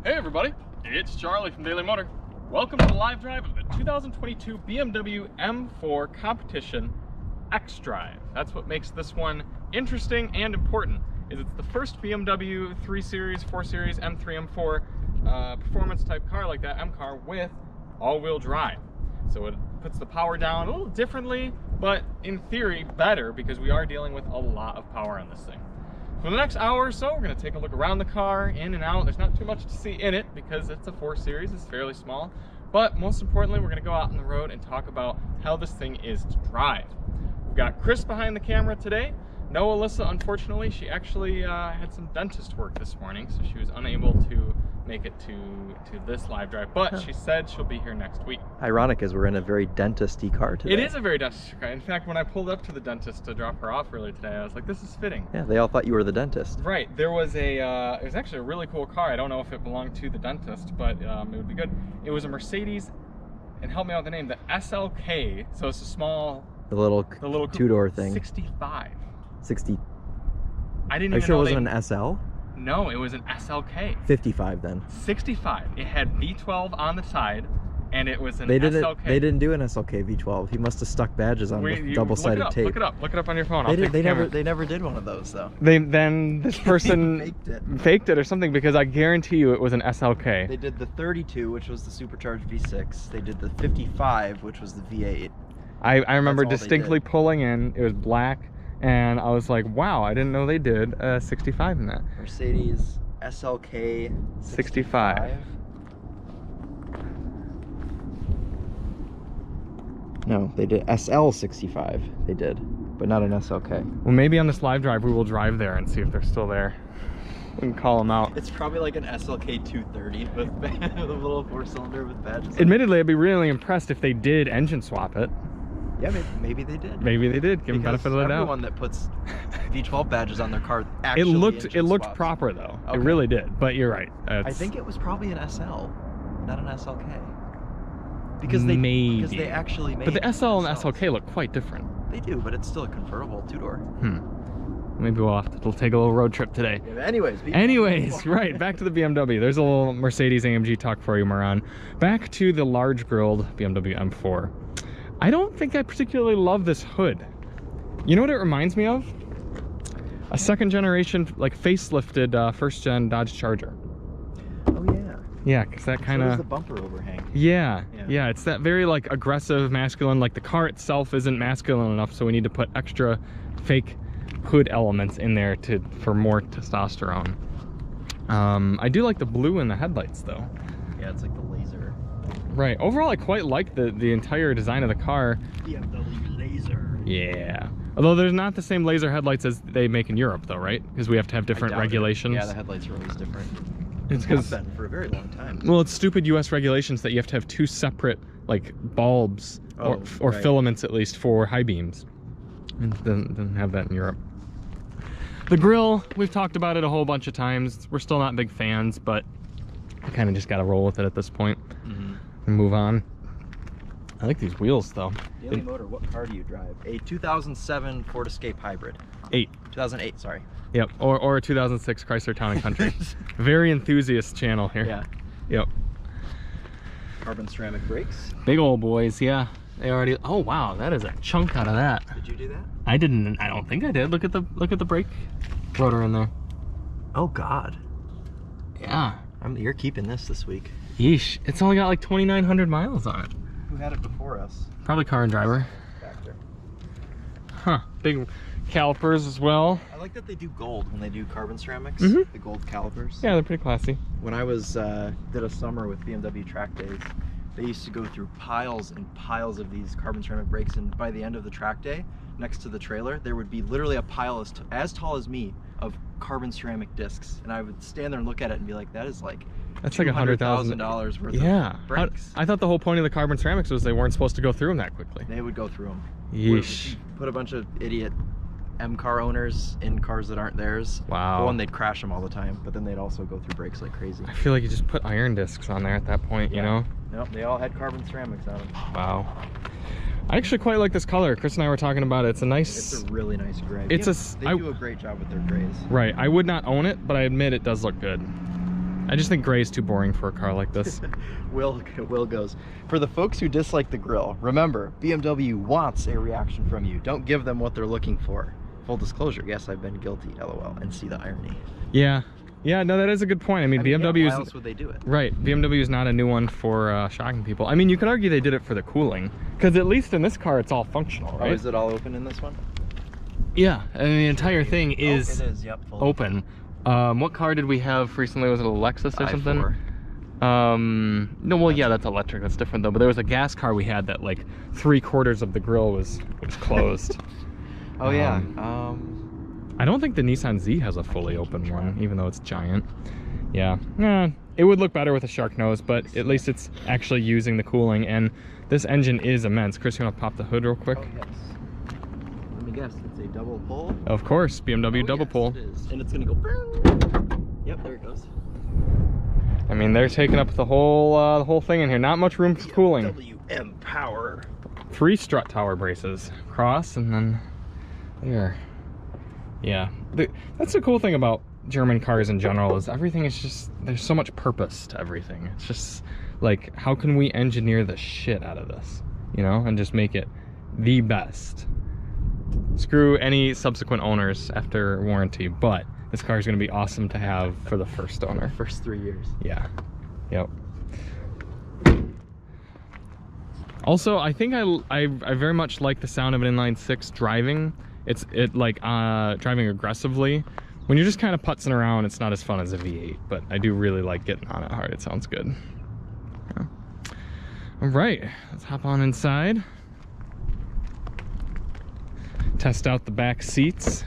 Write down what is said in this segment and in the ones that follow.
Hey everybody, it's Charlie from Daily Motor. Welcome to the live drive of the 2022 BMW M4 competition xDrive. That's what makes this one interesting and important, is it's the first BMW 3 Series, 4 Series, M3, M4 performance type car like that, M car, with all-wheel drive. So it puts the power down a little differently, but in theory better, because we are dealing with a lot of power on this thing. For the next hour or so, we're going to take a look around the car, in and out. There's not too much to see in it because it's a 4 Series, it's fairly small. But most importantly, we're going to go out on the road and talk about how this thing is to drive. We've got Chris behind the camera today. No Alyssa, unfortunately. She actually had some dentist work this morning, so she was unable to make it to this live drive, but she said she'll be here next week. Ironic as we're in a very dentist-y car today. It is a very dentist car. In fact, when I pulled up to the dentist to drop her off earlier today, I was like, this is fitting. Yeah, they all thought you were the dentist. Right. There was it was actually a really cool car. I don't know if it belonged to the dentist, but it would be good. It was a Mercedes, and help me out with the name, the SLK. So it's a small... The little two-door thing. 65. 60. I didn't even know. Are you sure it wasn't an SL? No, it was an SLK. 55 then. 65. It had V12 on the side, and it was an SLK. They didn't do an SLK V12. He must have stuck badges on with double-sided tape. Look it up on your phone. They never did one of those though. Then this person faked it or something, because I guarantee you it was an SLK. They did the 32, which was the supercharged V6. They did the 55, which was the V8. I remember distinctly pulling in. It was black. And I was like, wow, I didn't know they did a 65 in that. Mercedes SLK 65. No, they did SL 65. They did, but not an SLK. Well, maybe on this live drive, we will drive there and see if they're still there. We can call them out. It's probably like an SLK 230 with a little 4-cylinder with badges. Admittedly, I'd be really impressed if they did engine swap it. Yeah, maybe they did. Maybe they did. Give them benefit of the doubt. Everyone that puts V12 badges on their car actually it looked proper though. Okay. It really did. But you're right. I think it was probably an SL, not an SLK. Because they actually made. But the SL and SLK look quite different. They do, but it's still a convertible two-door. Maybe we'll take a little road trip today. Yeah, anyways, right, back to the BMW. There's a little Mercedes AMG talk for you, Miran. Back to the large-grilled BMW M4. I don't think I particularly love this hood. You know what it reminds me of? A second generation, like facelifted first gen Dodge Charger. Oh yeah. Yeah, because that kind of... So the bumper overhang. Yeah, it's that very like aggressive, masculine, like the car itself isn't masculine enough, so we need to put extra fake hood elements in there for more testosterone. I do like the blue in the headlights though. Yeah, it's like the laser. Right. Overall, I quite like the entire design of the car. BMW laser. Yeah. Although there's not the same laser headlights as they make in Europe, though, right? Because we have to have different regulations. Yeah, the headlights are always different. It's because been for a very long time. Well, it's stupid U.S. regulations that you have to have two separate like bulbs or filaments at least for high beams. It doesn't have that in Europe. The grille, we've talked about it a whole bunch of times. We're still not big fans, but I kind of just got to roll with it at this point. And move on. I like these wheels though. Daily Motor, what car do you drive? A 2007 Ford Escape Hybrid. 2008, sorry. Yep, or a 2006 Chrysler Town & Country. Very enthusiast channel here. Yeah. Yep. Carbon ceramic brakes. Big old boys, yeah. They already. Oh wow, that is a chunk out of that. Did you do that? I didn't. I don't think I did. Look at the brake rotor in there. Oh God. Yeah. You're keeping this week. Yeesh. It's only got like 2,900 miles on it. Who had it before us? Probably Car and Driver. Factor. Huh. Big calipers as well. I like that they do gold when they do carbon ceramics. The gold calipers. Yeah, they're pretty classy. When I was did a summer with BMW track days, they used to go through piles and piles of these carbon ceramic brakes, and by the end of the track day, next to the trailer, there would be literally a pile as tall as me of carbon ceramic discs, and I would stand there and look at it and be like, that's like $100,000 worth of brakes. I thought the whole point of the carbon ceramics was they weren't supposed to go through them that quickly. They would go through them. Yeesh. Put a bunch of idiot M car owners in cars that aren't theirs. Wow. For one, they'd crash them all the time, but then they'd also go through brakes like crazy. I feel like you just put iron discs on there at that point, you know? Nope, they all had carbon ceramics on them. Wow. I actually quite like this color. Chris and I were talking about it. It's a nice... It's a really nice gray. They do a great job with their grays. Right. I would not own it, but I admit it does look good. I just think gray is too boring for a car like this. Will goes. For the folks who dislike the grille, remember, BMW wants a reaction from you. Don't give them what they're looking for. Full disclosure, yes, I've been guilty, LOL, and see the irony. Yeah. Yeah, no, that is a good point. I mean, BMW why else would they do it? Right, BMW is not a new one for shocking people. I mean, you could argue they did it for the cooling, because at least in this car, it's all functional, right? Oh, is it all open in this one? Yeah, I mean, the entire thing is, it is, yep, open. What car did we have recently? Was it a Lexus or something? No, well, yeah, that's electric. That's different though. But there was a gas car we had that like 3/4 of the grille was closed. Oh yeah. I don't think the Nissan Z has a fully open one, even though it's giant. Yeah, it would look better with a shark nose, but at least it's actually using the cooling. And this engine is immense. Chris, you want to pop the hood real quick? Oh, yes. Let me guess, it's a double pull? Of course, BMW double pull. It is. And it's gonna go. Yep, there it goes. I mean, they're taking up the whole thing in here. Not much room for cooling. WM power. 3 strut tower braces, cross, and then there. Yeah, that's the cool thing about German cars in general, is everything is just, there's so much purpose to everything. It's just like, how can we engineer the shit out of this, you know, and just make it the best. Screw any subsequent owners after warranty, but this car is going to be awesome to have for the first owner. First 3 years. Yeah. Yep. Also, I think I very much like the sound of an inline-6 driving. It like driving aggressively. When you're just kind of putzing around, it's not as fun as a V8, but I do really like getting on it hard. It sounds good. Yeah. All right, let's hop on inside. Test out the back seats.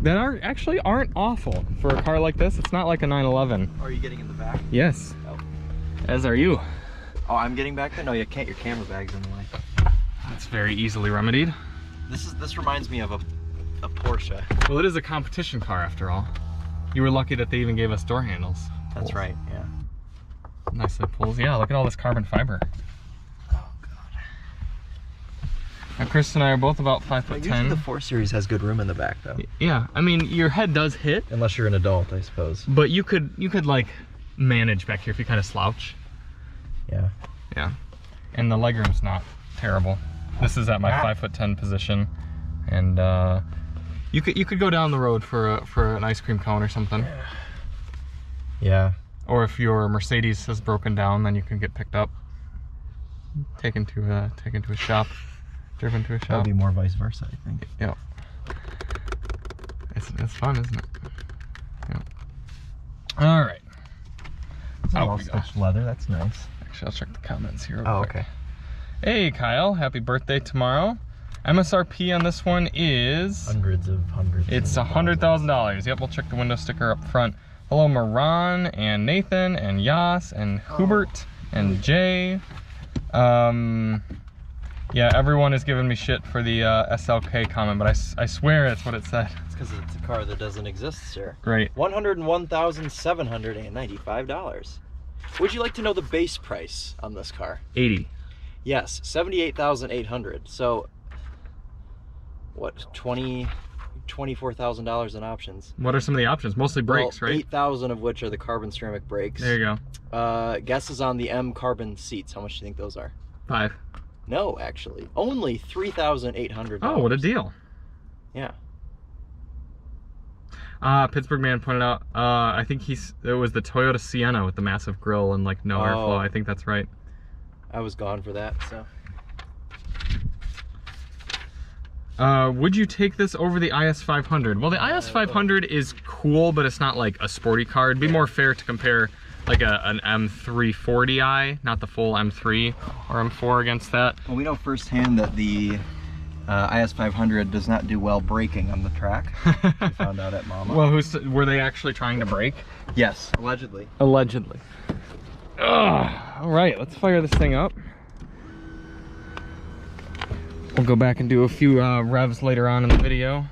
That actually aren't awful for a car like this. It's not like a 911. Are you getting in the back? Yes. Oh. As are you. Oh, I'm getting back there? No, you can't. Your camera bag's in the way. That's very easily remedied. This reminds me of a Porsche. Well, it is a competition car after all. You were lucky that they even gave us door handles. That's right, yeah. Nicely pulls. Yeah, look at all this carbon fiber. Oh god. Now Chris and I are both about 5'10". Usually the 4 Series has good room in the back though. Yeah, I mean your head does hit. Unless you're an adult, I suppose. But you could like manage back here if you kind of slouch. Yeah. Yeah. And the legroom's not terrible. This is at my 5'10" position, and you could go down the road for an ice cream cone or something. Yeah. Or if your Mercedes has broken down, then you can get picked up, taken to a shop, driven to a shop. That'll be more vice versa, I think. Yeah. It's fun, isn't it? Yeah. All right. All stitched leather. That's nice. Actually, I'll check the comments here. Oh, okay. Hey Kyle, happy birthday tomorrow. MSRP on this one is hundreds. It's $100,000. Yep, we'll check the window sticker up front. Hello Miran and Nathan and Yas and Hubert and Jay. Yeah, everyone is giving me shit for the SLK comment, but I swear that's what it said. It's because it's a car that doesn't exist, sir. Great. $101,785. Would you like to know the base price on this car? 80. Yes, $78,800. So, what, $24,000 in options? What are some of the options? Mostly brakes, well, right? 8,000 of which are the carbon ceramic brakes. There you go. Guesses on the M carbon seats. How much do you think those are? 5. No, actually, only $3,800. Oh, what a deal! Yeah. Pittsburgh Man pointed out. I think it was the Toyota Sienna with the massive grille and like no airflow. I think that's right. I was gone for that, so. Would you take this over the IS500? Well, the IS500 is cool, but it's not like a sporty car. It'd be more fair to compare like an M340i, not the full M3 or M4 against that. Well, we know firsthand that the IS500 does not do well braking on the track. We found out at Mama. Well, were they actually trying to brake? Yes, allegedly. Allegedly. Ugh. All right, let's fire this thing up. We'll go back and do a few revs later on in the video.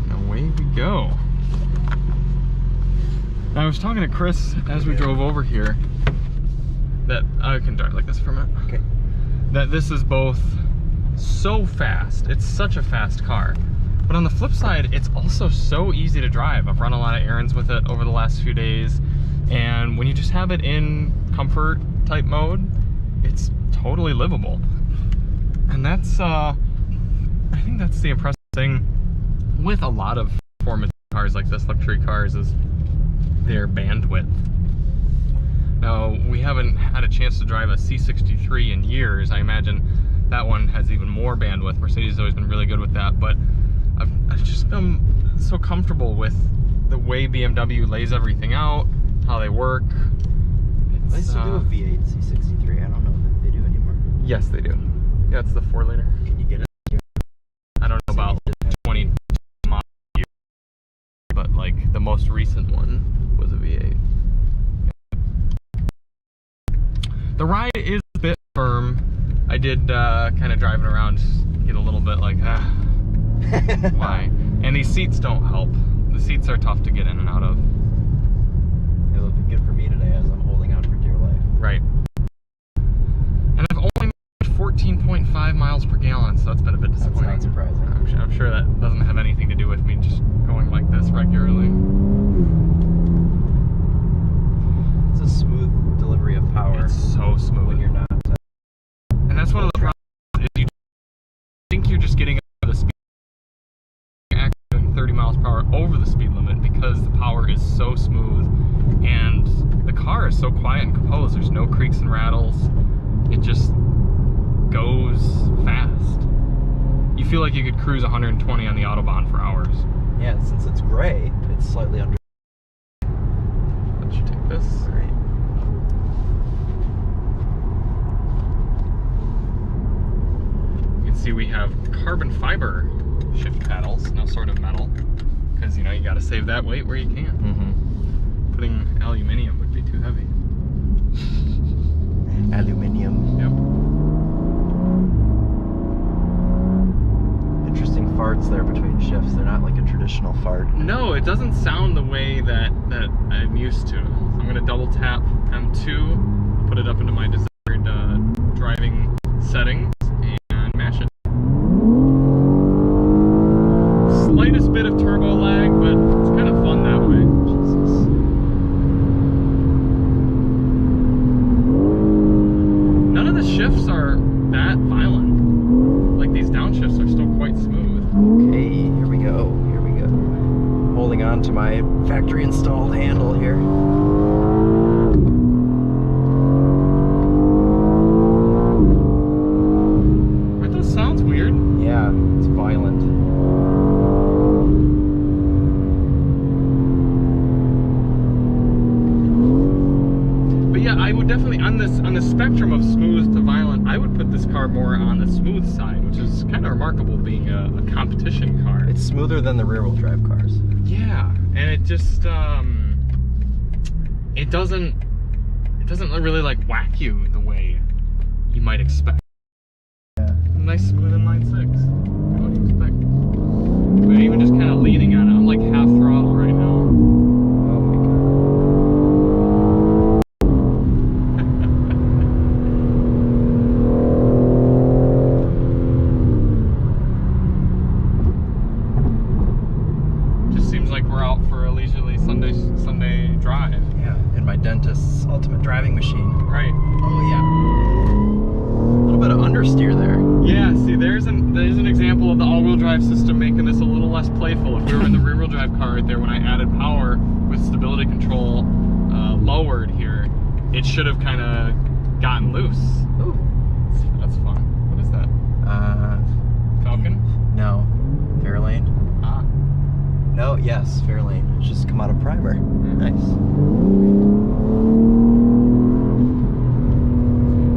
And away we go. Now, I was talking to Chris as we drove over here that I can drive like this for a minute. Okay. that this is both so fast. It's such a fast car. But on the flip side, it's also so easy to drive. I've run a lot of errands with it over the last few days. And when you just have it in comfort type mode, it's totally livable. And that's, I think that's the impressive thing with a lot of performance cars like this, luxury cars, is their bandwidth. Now, we haven't had a chance to drive a C63 in years. I imagine that one has even more bandwidth. Mercedes has always been really good with that, but I've just been so comfortable with the way BMW lays everything out, how they work. They used to do a V8 C63. I don't know if they do anymore. Yes, they do. Yeah, it's the 4-liter. Can you get it? I don't know about 20 model years, but like the most recent one was a V8. The ride is a bit firm. I did kind of driving around, just get a little bit like, why? And these seats don't help. The seats are tough to get in and out of. It'll be good for me today as I'm holding on for dear life. Right. And I've only made 14.5 miles per gallon, so that's been a bit disappointing. That's not surprising. I'm sure that doesn't have anything to do with me just going like this regularly. It's a smooth delivery of power. It's so smooth. When you're not. And that's one of the problems, is you think you're just getting up to the speed, actually doing 30 miles per hour over the speed limit because the power is so smooth and the car is so quiet and composed. There's no creaks and rattles. It just goes fast. You feel like you could cruise 120 on the Autobahn for hours. Yeah, since it's gray, it's slightly under. Let you take this. All right. See, we have carbon fiber shift paddles, no sort of metal, because you know you got to save that weight where you can. Mm-hmm. Putting aluminium would be too heavy. Aluminium. Yep. Interesting farts there between shifts. They're not like a traditional fart. No, it doesn't sound the way that I'm used to. I'm gonna double tap M2, put it up into my desired driving settings, and mash it. Slightest bit of turbo lag, but it's kind of fun that way. Jesus. None of the shifts are that violent. Like these downshifts are still quite smooth. Okay, here we go. Here we go. Holding on to my factory installed handle here. Aren't those sounds weird? Yeah, it's violent. I would definitely, on the spectrum of smooth to violent, I would put this car more on the smooth side, which is kind of remarkable being a competition car. It's smoother than the rear-wheel drive cars. Yeah, and it just it doesn't really like whack you the way you might expect. Yeah. Nice smooth inline six. What do you expect? But even just kind of leaning on it, I'm like half throttle right now. Sunday drive. Yeah, in my dentist's ultimate driving machine. Right. Oh yeah. A little bit of understeer there. Yeah, see, there's an example of the all-wheel drive system making this a little less playful. If we were in the rear-wheel drive car right there, when I added power with stability control lowered here, it should have kind of gotten loose. Ooh. That's fun. What is that? Falcon? No. Fairlane? Ah. No, yes, Fairlane. It's just come out of primer. Nice.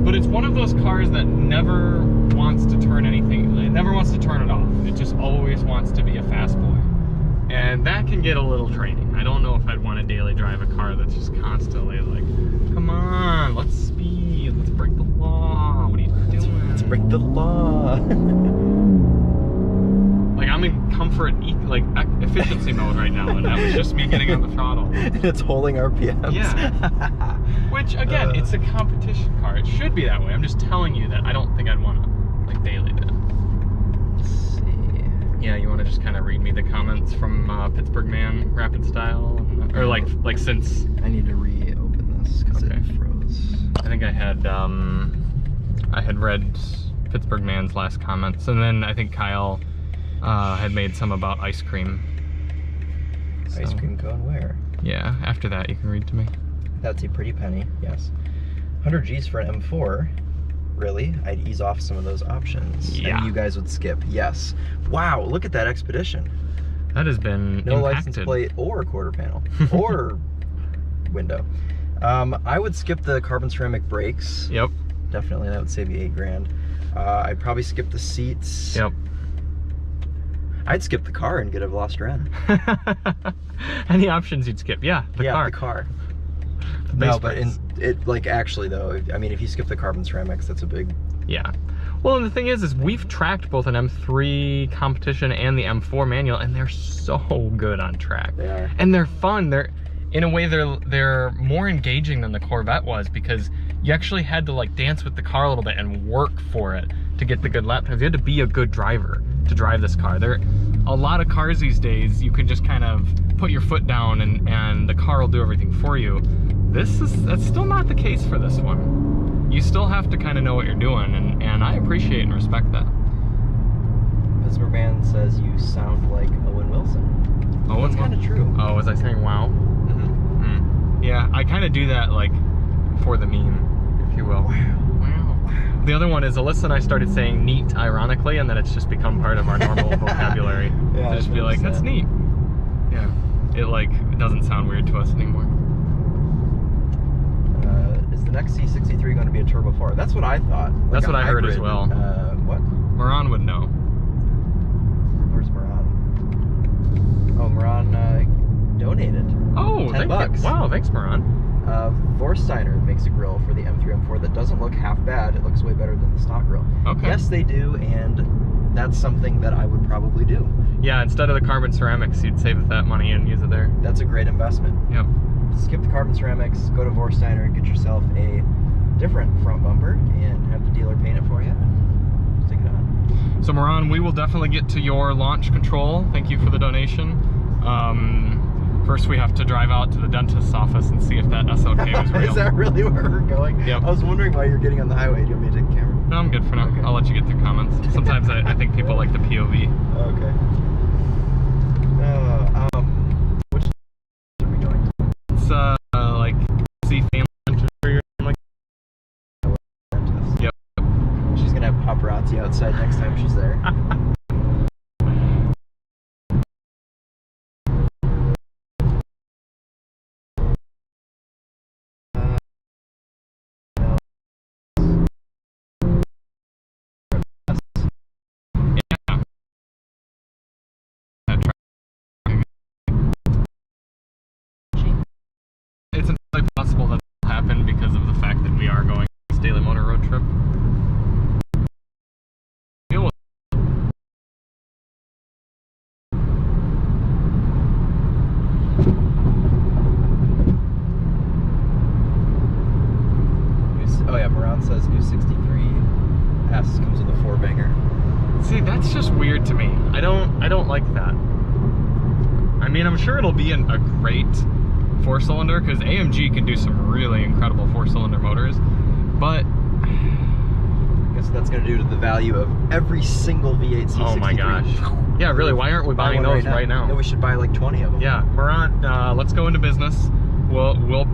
But it's one of those cars that never wants to turn anything, it never wants to turn it off. It just always wants to be a fast boy. And that can get a little draining. I don't know if I'd want to daily drive a car that's just constantly like, come on, let's speed, let's break the law. What are you doing? Let's break the law. Like, I'm in comfort, like, efficiency mode right now, and that was just me getting on the throttle. It's holding RPMs. Yeah. Which, again, it's a competition car. It should be that way. I'm just telling you that I don't think I'd want to, like, daily that. Let's see. Yeah, you want to just kind of read me the comments from Pittsburgh Man, Rapid Style, or like since... I need to reopen this because it froze. I think I had read Pittsburgh Man's last comments, and then I think Kyle had made some about ice cream. Ice cream cone where? Yeah, after that you can read to me. That's a pretty penny, yes. 100 G's for an M4. Really? I'd ease off some of those options. Yeah. And you guys would skip. Yes. Wow, look at that Expedition. That has been no impacted. License plate or quarter panel or window. I would skip the carbon ceramic brakes. Yep. Definitely, that would save you $8,000. I'd probably skip the seats. Yep. I'd skip the car and get a lost Ren. Any options you'd skip? Yeah, the car. The car. No, but like actually though, I mean, if you skip the carbon ceramics, that's a big. Yeah. Well, and the thing is we've tracked both an M3 competition and the M4 manual, and they're so good on track. They are. And they're fun. In a way, they're more engaging than the Corvette was, because you actually had to like dance with the car a little bit and work for it to get the good lap times. You had to be a good driver to drive this car. A lot of cars these days, you can just kind of put your foot down and the car will do everything for you. That's still not the case for this one. You still have to kind of know what you're doing, and I appreciate and respect that. Pittsburgh Man says you sound like Owen Wilson. Owen's kind of true. Oh, was I saying wow? Mm-hmm. Yeah, I kind of do that like for the meme, if you will. Wow. The other one is Alyssa and I started saying neat ironically, and then it's just become part of our normal vocabulary. Yeah, to just be like, that's neat. Yeah. It doesn't sound weird to us anymore. Is the next C63 going to be a turbo 4? That's what I thought. Like that's what I heard as well. What? Miran would know. Where's Miran? Oh, Miran donated. Oh, $10. Wow, thanks, Miran. Vorsteiner makes a grill for the M3 M4 that doesn't look half bad. It looks way better than the stock grill. Okay. Yes, they do, and that's something that I would probably do. Yeah, instead of the carbon ceramics, you'd save that money and use it there. That's a great investment. Yep. Skip the carbon ceramics, go to Vorsteiner and get yourself a different front bumper and have the dealer paint it for you. Stick it on. So Miran, we will definitely get to your launch control. Thank you for the donation. First we have to drive out to the dentist's office and see if that SLK was real. Is that really where we're going? Yep. I was wondering why you're getting on the highway. Do you want me to take the camera? No, I'm good for now. Okay. I'll let you get through comments. Sometimes I think people like the POV. Okay. Which are we going to? It's like see family or like. Yep. She's gonna have paparazzi outside next time she's there. It's entirely possible that will happen because of the fact that we are going on this daily motor road trip. Deal with Oh yeah, Miran says new 63S comes with a 4-banger. See, that's just weird to me. I don't like that. I mean, I'm sure it'll be a great 4-cylinder, because AMG can do some really incredible 4-cylinder motors, but I guess that's going to do to the value of every single V8 C63. oh my gosh. Yeah, really, why aren't we buying those right now? Yeah, we should buy like 20 of them. Yeah, Miran, let's go into business. We'll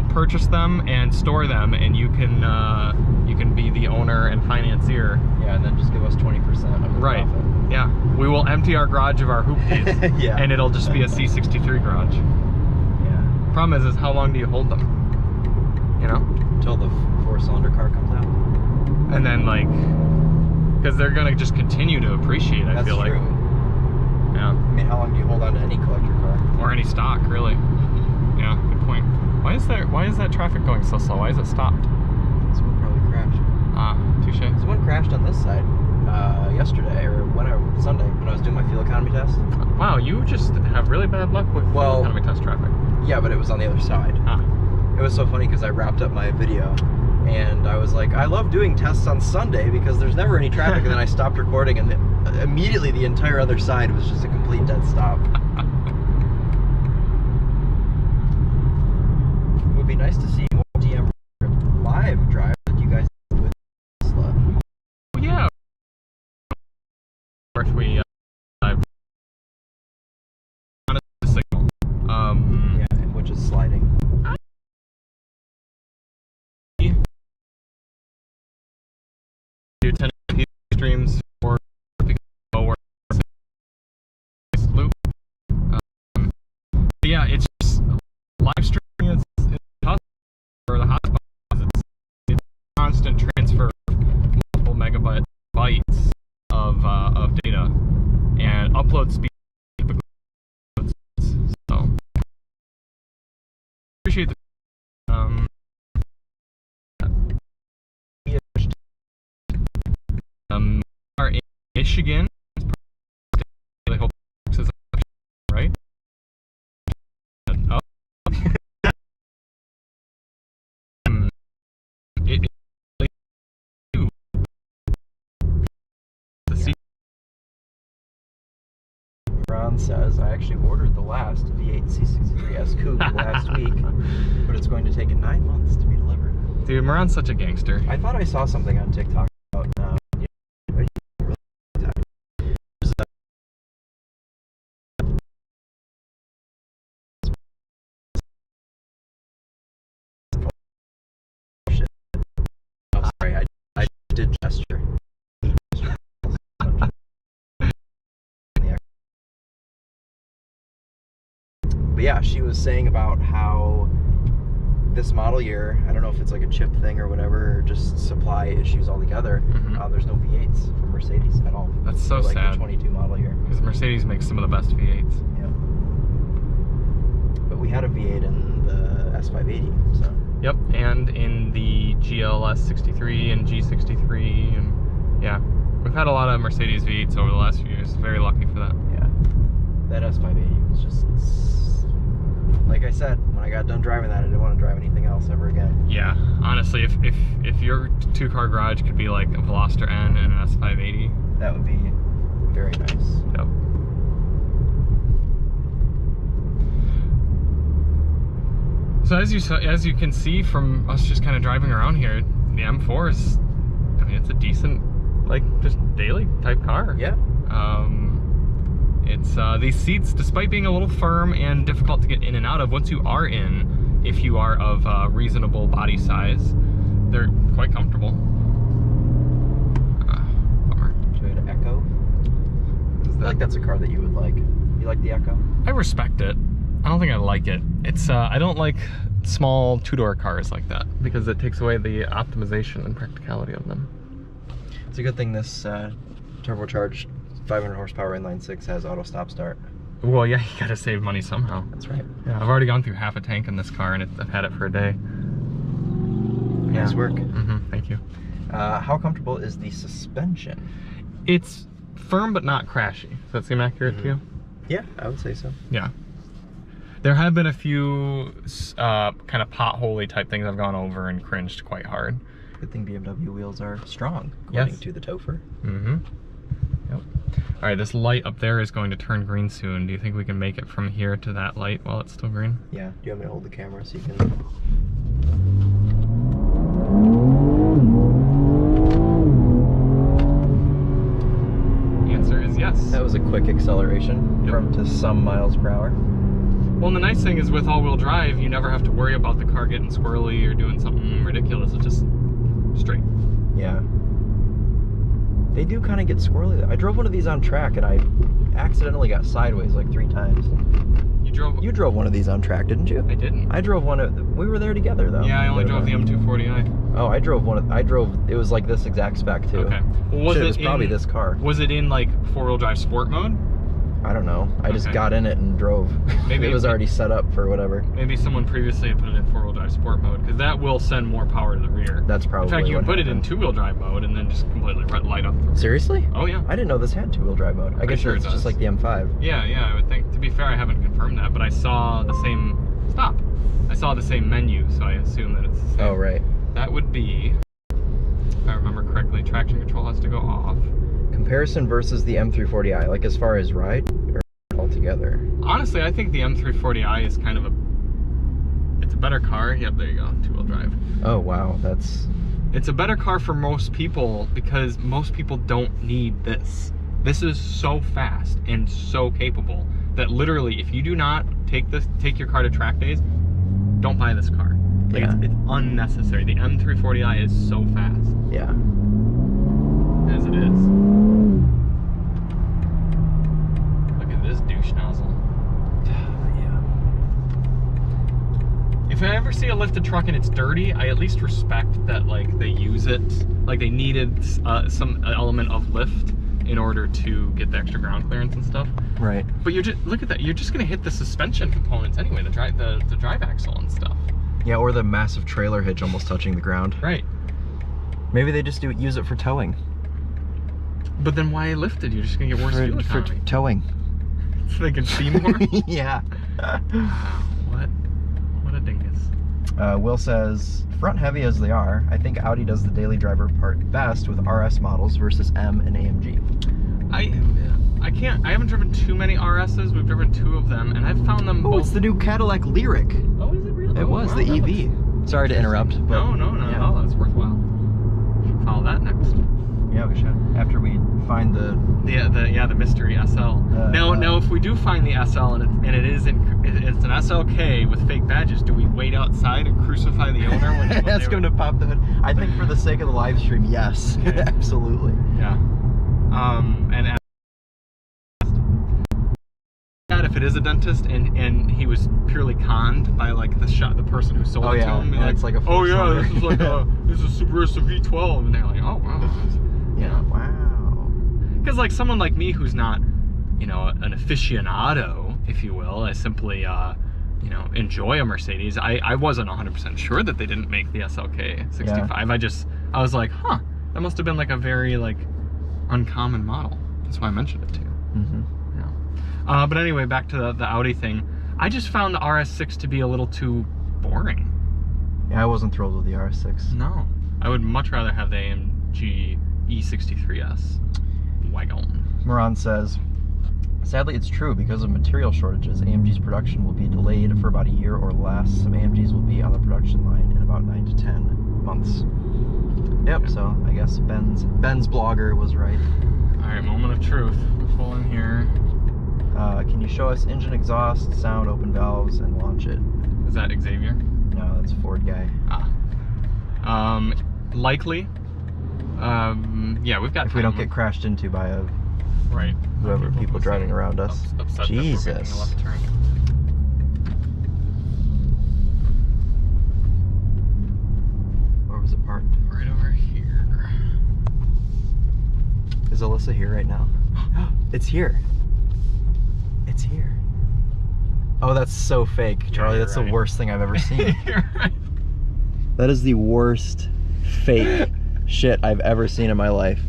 purchase them and store them, and you can be the owner and financier. Yeah, and then just give us 20% of the Right. profit. Yeah, we will empty our garage of our hoopties, yeah. and it'll just be a C63 garage. Yeah. Problem is how long do you hold them? You know? Until the 4-cylinder car comes out. And then because they're gonna just continue to appreciate. I feel like. That's true. Yeah. I mean, how long do you hold on to any collector car? Or any stock, really. Yeah, good point. Why is that traffic going so slow? Why is it stopped? Someone probably crashed. Ah, touche. Someone crashed on this side. yesterday, or Sunday, when I was doing my fuel economy test. Wow, you just have really bad luck with fuel economy test traffic. Yeah, but it was on the other side. Huh. It was so funny because I wrapped up my video and I was like, I love doing tests on Sunday because there's never any traffic, and then I stopped recording and immediately the entire other side was just a complete dead stop. It would be nice to see more DM live drive that you guys did with Tesla. Oh, yeah. Of course, we on a signal. Yeah, which is sliding. Do 10 streams for loop. Yeah, it's just live streaming. It's tough for the hotspots. It's constant transfer of multiple megabytes of data and upload speed. So appreciate the are in Michigan, right? Oh. Miran says, I actually ordered the last V8 C63S Coupe last week, but it's going to take 9 months to be delivered. Dude, Miran's such a gangster. I thought I saw something on TikTok about I did gesture. But yeah, she was saying about how this model year, I don't know if it's like a chip thing or whatever, or just supply issues altogether. There's no V8s from Mercedes at all. That's so like sad. The 22 model year. Because Mercedes makes some of the best V8s. Yeah. But we had a V8 in the S580, so. Yep, and in the GLS 63 and G63, and yeah, we've had a lot of Mercedes V8s over the last few years. Very lucky for that. Yeah, that S580 was just, like I said, when I got done driving that, I didn't want to drive anything else ever again. Yeah, honestly, if your two-car garage could be like a Veloster N and an S580, that would be very nice. Yep. So as you can see from us just kind of driving around here, the M4 is, I mean, it's a decent, like, just daily type car. Yeah. It's these seats, despite being a little firm and difficult to get in and out of, once you are in, if you are of reasonable body size, they're quite comfortable. Bummer. Toyota Echo. I feel like that's a car that you would like. You like the Echo? I respect it. I don't think I like it. It's I don't like small two-door cars like that because it takes away the optimization and practicality of them. It's a good thing this turbocharged 500 horsepower inline-6 has auto stop start. Well, yeah, you gotta save money somehow. That's right. Yeah, I've already gone through half a tank in this car, and I've had it for a day. Nice work. Thank you. How comfortable is the suspension? It's firm but not crashy. Does that seem accurate to you? Yeah, I would say so. Yeah. There have been a few kind of potholey type things I've gone over and cringed quite hard. Good thing BMW wheels are strong, according to the Topher. Yep. All right, this light up there is going to turn green soon. Do you think we can make it from here to that light while it's still green? Yeah. Do you want me to hold the camera so you can... The answer is yes. That was a quick acceleration from to some miles per hour. Well, and the nice thing is with all-wheel drive, you never have to worry about the car getting squirrely or doing something ridiculous. It's just straight. Yeah. They do kind of get squirrely. I drove one of these on track and I accidentally got sideways like 3 times. You drove one of these on track, didn't you? I didn't. I drove one of... We were there together, though. Yeah, I only drove the M240i. Oh, I drove one of... it was like this exact spec, too. Okay. Well, it was probably this car. Was it in, like, 4-wheel drive sport mode? I don't know. I just got in it and drove. Maybe it was already set up for whatever. Maybe someone previously had put it in 4-wheel drive sport mode, because that will send more power to the rear. That's probably. In fact, you can put it in 2-wheel drive mode and then just completely light up. Seriously? Oh yeah. I didn't know this had 2-wheel drive mode. I guess sure it's just like the M5. Yeah, I would think. To be fair, I haven't confirmed that, but I saw the same. Stop. I saw the same menu, so I assume that it's the same. Oh right. That would be, if I remember correctly, traction control has to go off. Comparison versus the M340i, like as far as ride or altogether? Honestly, I think the M340i is kind of it's a better car. Yep, there you go, 2-wheel drive. Oh wow, it's a better car for most people because most people don't need this. This is so fast and so capable that literally, if you do not take your car to track days, don't buy this car. Like it's unnecessary. The M340i is so fast. Yeah. As it is. Look at this douche nozzle. Yeah. If I ever see a lifted truck and it's dirty, I at least respect that like they use it. Like they needed some element of lift in order to get the extra ground clearance and stuff. Right. But you're just, look at that, you're just gonna hit the suspension components anyway, the drive axle and stuff. Yeah, or the massive trailer hitch almost touching the ground. Right. Maybe they just use it for towing. But then why lift it? You're just gonna get worse fuel economy. For towing. So they can see more? Yeah. Wow, what a dingus. Will says, front heavy as they are, I think Audi does the daily driver part best with RS models versus M and AMG. I haven't driven too many RSs. We've driven 2 of them, and I've found them both. Oh, it's the new Cadillac Lyric. Oh, is it really? It was the EV. Sorry to interrupt. But no, yeah. Oh, that's worthwhile. Should follow that next. Yeah, we should. After we find the mystery SL. Now, if we do find the SL and it's an SLK with fake badges, do we wait outside and crucify the owner? Ask him to pop the hood. I think for the sake of the live stream, yes, okay. Absolutely. Yeah. And if it is a dentist and he was purely conned by like the person who sold it to him, and it's like a this is like this is Subaru V12, and they're like, oh wow. Yeah, wow. Because like someone like me who's not, an aficionado, if you will, I simply, enjoy a Mercedes. I wasn't 100% sure that they didn't make the SLK 65. Yeah. I was like, huh, that must have been like a very like uncommon model. That's why I mentioned it too. Mm-hmm. Yeah. But anyway, back to the Audi thing. I just found the RS6 to be a little too boring. Yeah, I wasn't thrilled with the RS6. No, I would much rather have the AMG E63S wagon. Miran says, sadly it's true, because of material shortages, AMG's production will be delayed for about a year or less. Some AMGs will be on the production line in about 9 to 10 months. Yep, okay. So I guess Ben's blogger was right. Alright, moment of truth. Full in here. Can you show us engine exhaust, sound, open valves, and launch it? Is that Xavier? No, that's Ford guy. Likely. Yeah, we've got. If we don't get crashed into by whoever people driving around us. Jesus. A left turn. Where was it parked? Right over here. Is Alyssa here right now? It's here. It's here. Oh, that's so fake, Charlie. Yeah, that's right. The worst thing I've ever seen. You're right. That is the worst fake shit I've ever seen in my life.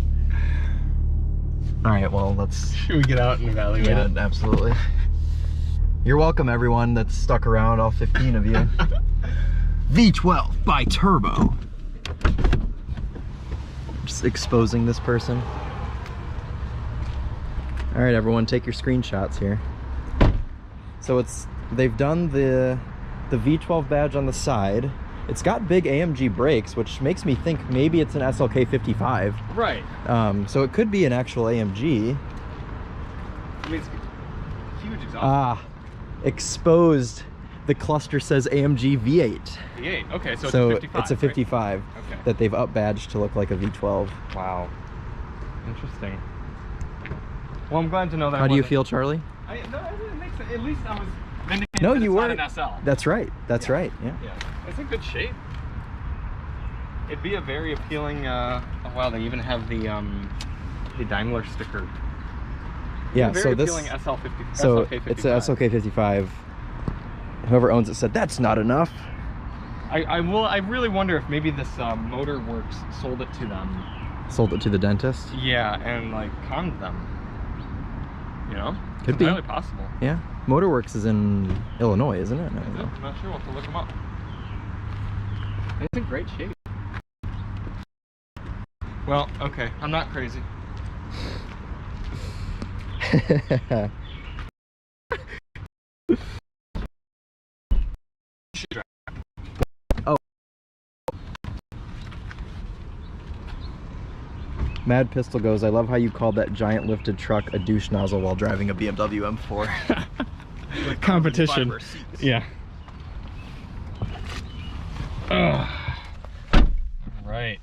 All right, well, let's... Should we get out and evaluate it? Yeah, absolutely. You're welcome, everyone that's stuck around, all 15 of you. V12 by Turbo. Just exposing this person. All right, everyone, take your screenshots here. So they've done the V12 badge on the side. It's got big AMG brakes, which makes me think maybe it's an SLK 55. Right. So it could be an actual AMG. I mean, it's huge exhaust. Ah, exposed. The cluster says AMG V8. V8. Okay, so it's a 55. It's a 55 right? that they've up-badged to look like a V12. Wow. Interesting. Well, I'm glad to know that. How do you feel, Charlie? No, it makes sense. At least I was vindicated. No, that you it's were. not an SL. That's right. That's right. Yeah. Yeah. It's in good shape. It'd be a very appealing. Oh wow, they even have the Daimler sticker Yeah, very so this appealing SL50. so SLK55. it's a SLK55. Whoever owns it said that's not enough. I really wonder if maybe this Motorworks sold it to them. Sold it to the dentist. Yeah, and like conned them. You know, Could be entirely possible. Yeah, Motorworks is in Illinois, isn't it? No, no. I'm not sure. We'll have to look them up. It's in great shape. Well, okay, I'm not crazy. Oh. Mad Pistol goes, I love how you called that giant lifted truck a douche nozzle while driving a BMW M4. Competition. Yeah. Right.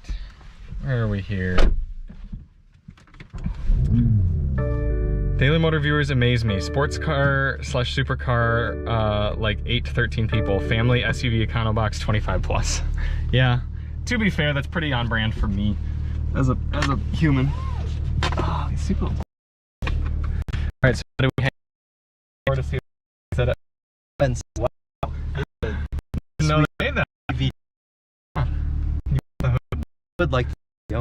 Where are we here? Daily Motor viewers amaze me. Sports car / supercar, like 8 to 13 people. Family SUV Econobox 25 plus. Yeah. To be fair, that's pretty on brand for me as a human. Oh, it's super. All right, so what do we have to see? That Wow. no, they made that. Would like to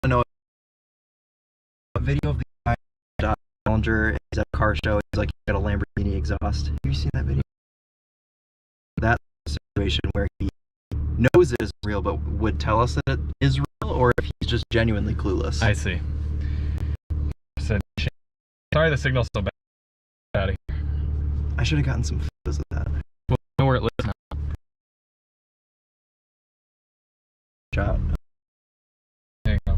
know a video of the guy Challenger is at a car show. He's like, he got a Lamborghini exhaust. Have you seen that video? That situation where he knows it is real but would tell us that it is real, or if he's just genuinely clueless. I see. Sorry the signal's so bad. Out of here. I should have gotten some photos of that. Well, I know where it lives now. Shot. There you go.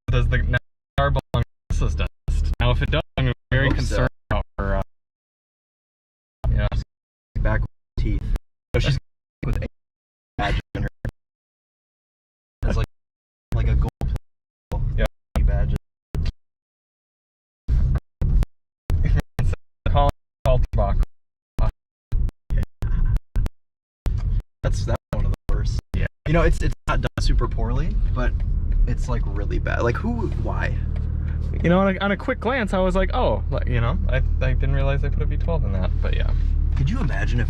Does the car belong to this dentist? Now, if it does, I'm very concerned about her. Yeah. Back with teeth. So she's with a badge in her. It's like a gold yeah. badge. That's one of the worst. Yeah. You know, it's not done super poorly, but it's like really bad. Like why? You know, on a quick glance, I was like, oh, you know, I didn't realize they put a V12 in that, but yeah. Could you imagine if?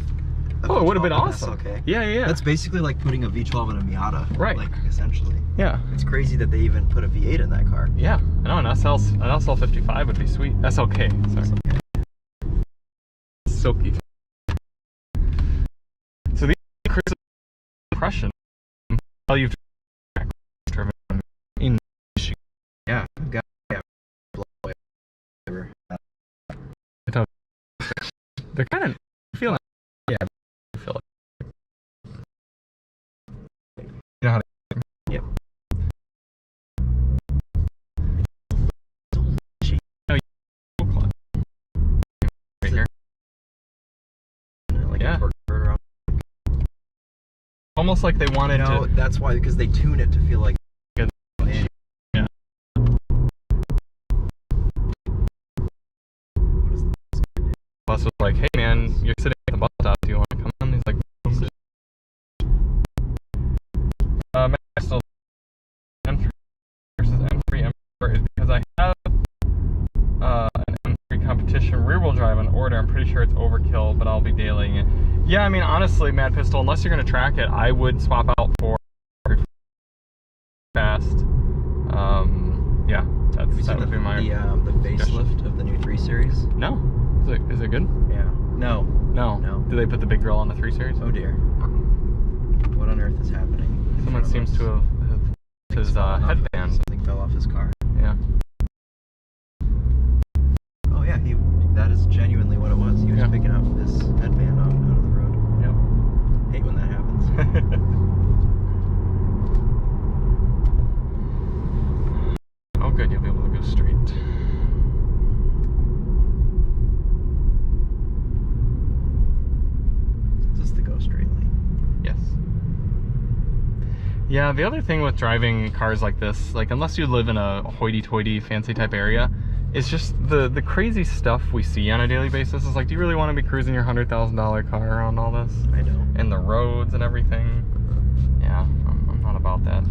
Oh, it would have been awesome. Okay. Yeah. That's basically like putting a V12 in a Miata. Right. Like essentially. Yeah. It's crazy that they even put a V8 in that car. Yeah. I know an SL55 would be sweet. SLK. Sorry. Okay. Silky. So these crazy impression. Well, you've driven in Michigan. Yeah. They're kind of feeling. Yeah. I feel it. You know how to. Yep. No, right here. Like yeah. a around. Almost like they wanted No, to. that's why, because they tune it to feel like. Yeah. Bus was like, hey man, you're sitting at the bus stop. Do you want to come on? He's like, M3 versus M3 M4 is because I have an M3 competition rear-wheel drive on order. I'm pretty sure it's overkill, but I'll be dailying it. Yeah, I mean, honestly, Mad Pistol, unless you're going to track it, I would swap out for fast. Yeah, that would be my the facelift of the new 3 Series? No. Is it good? Yeah. No. No. Did they put the big grill on the 3 Series? Oh dear. What on earth is happening? Someone seems to have his headband. Something fell off his car. Yeah. Oh yeah, that is genuinely what it was. He was picking up his headband out of the road. Yep. Hate when that happens. Oh good, you'll be able to go straight. Is this the go straight lane? Yes. Yeah, the other thing with driving cars like this, like unless you live in a hoity-toity fancy type area, it's just the crazy stuff we see on a daily basis. Is like, do you really want to be cruising your $100,000 car around all this? I know. And the roads and everything. Yeah, I'm not about that.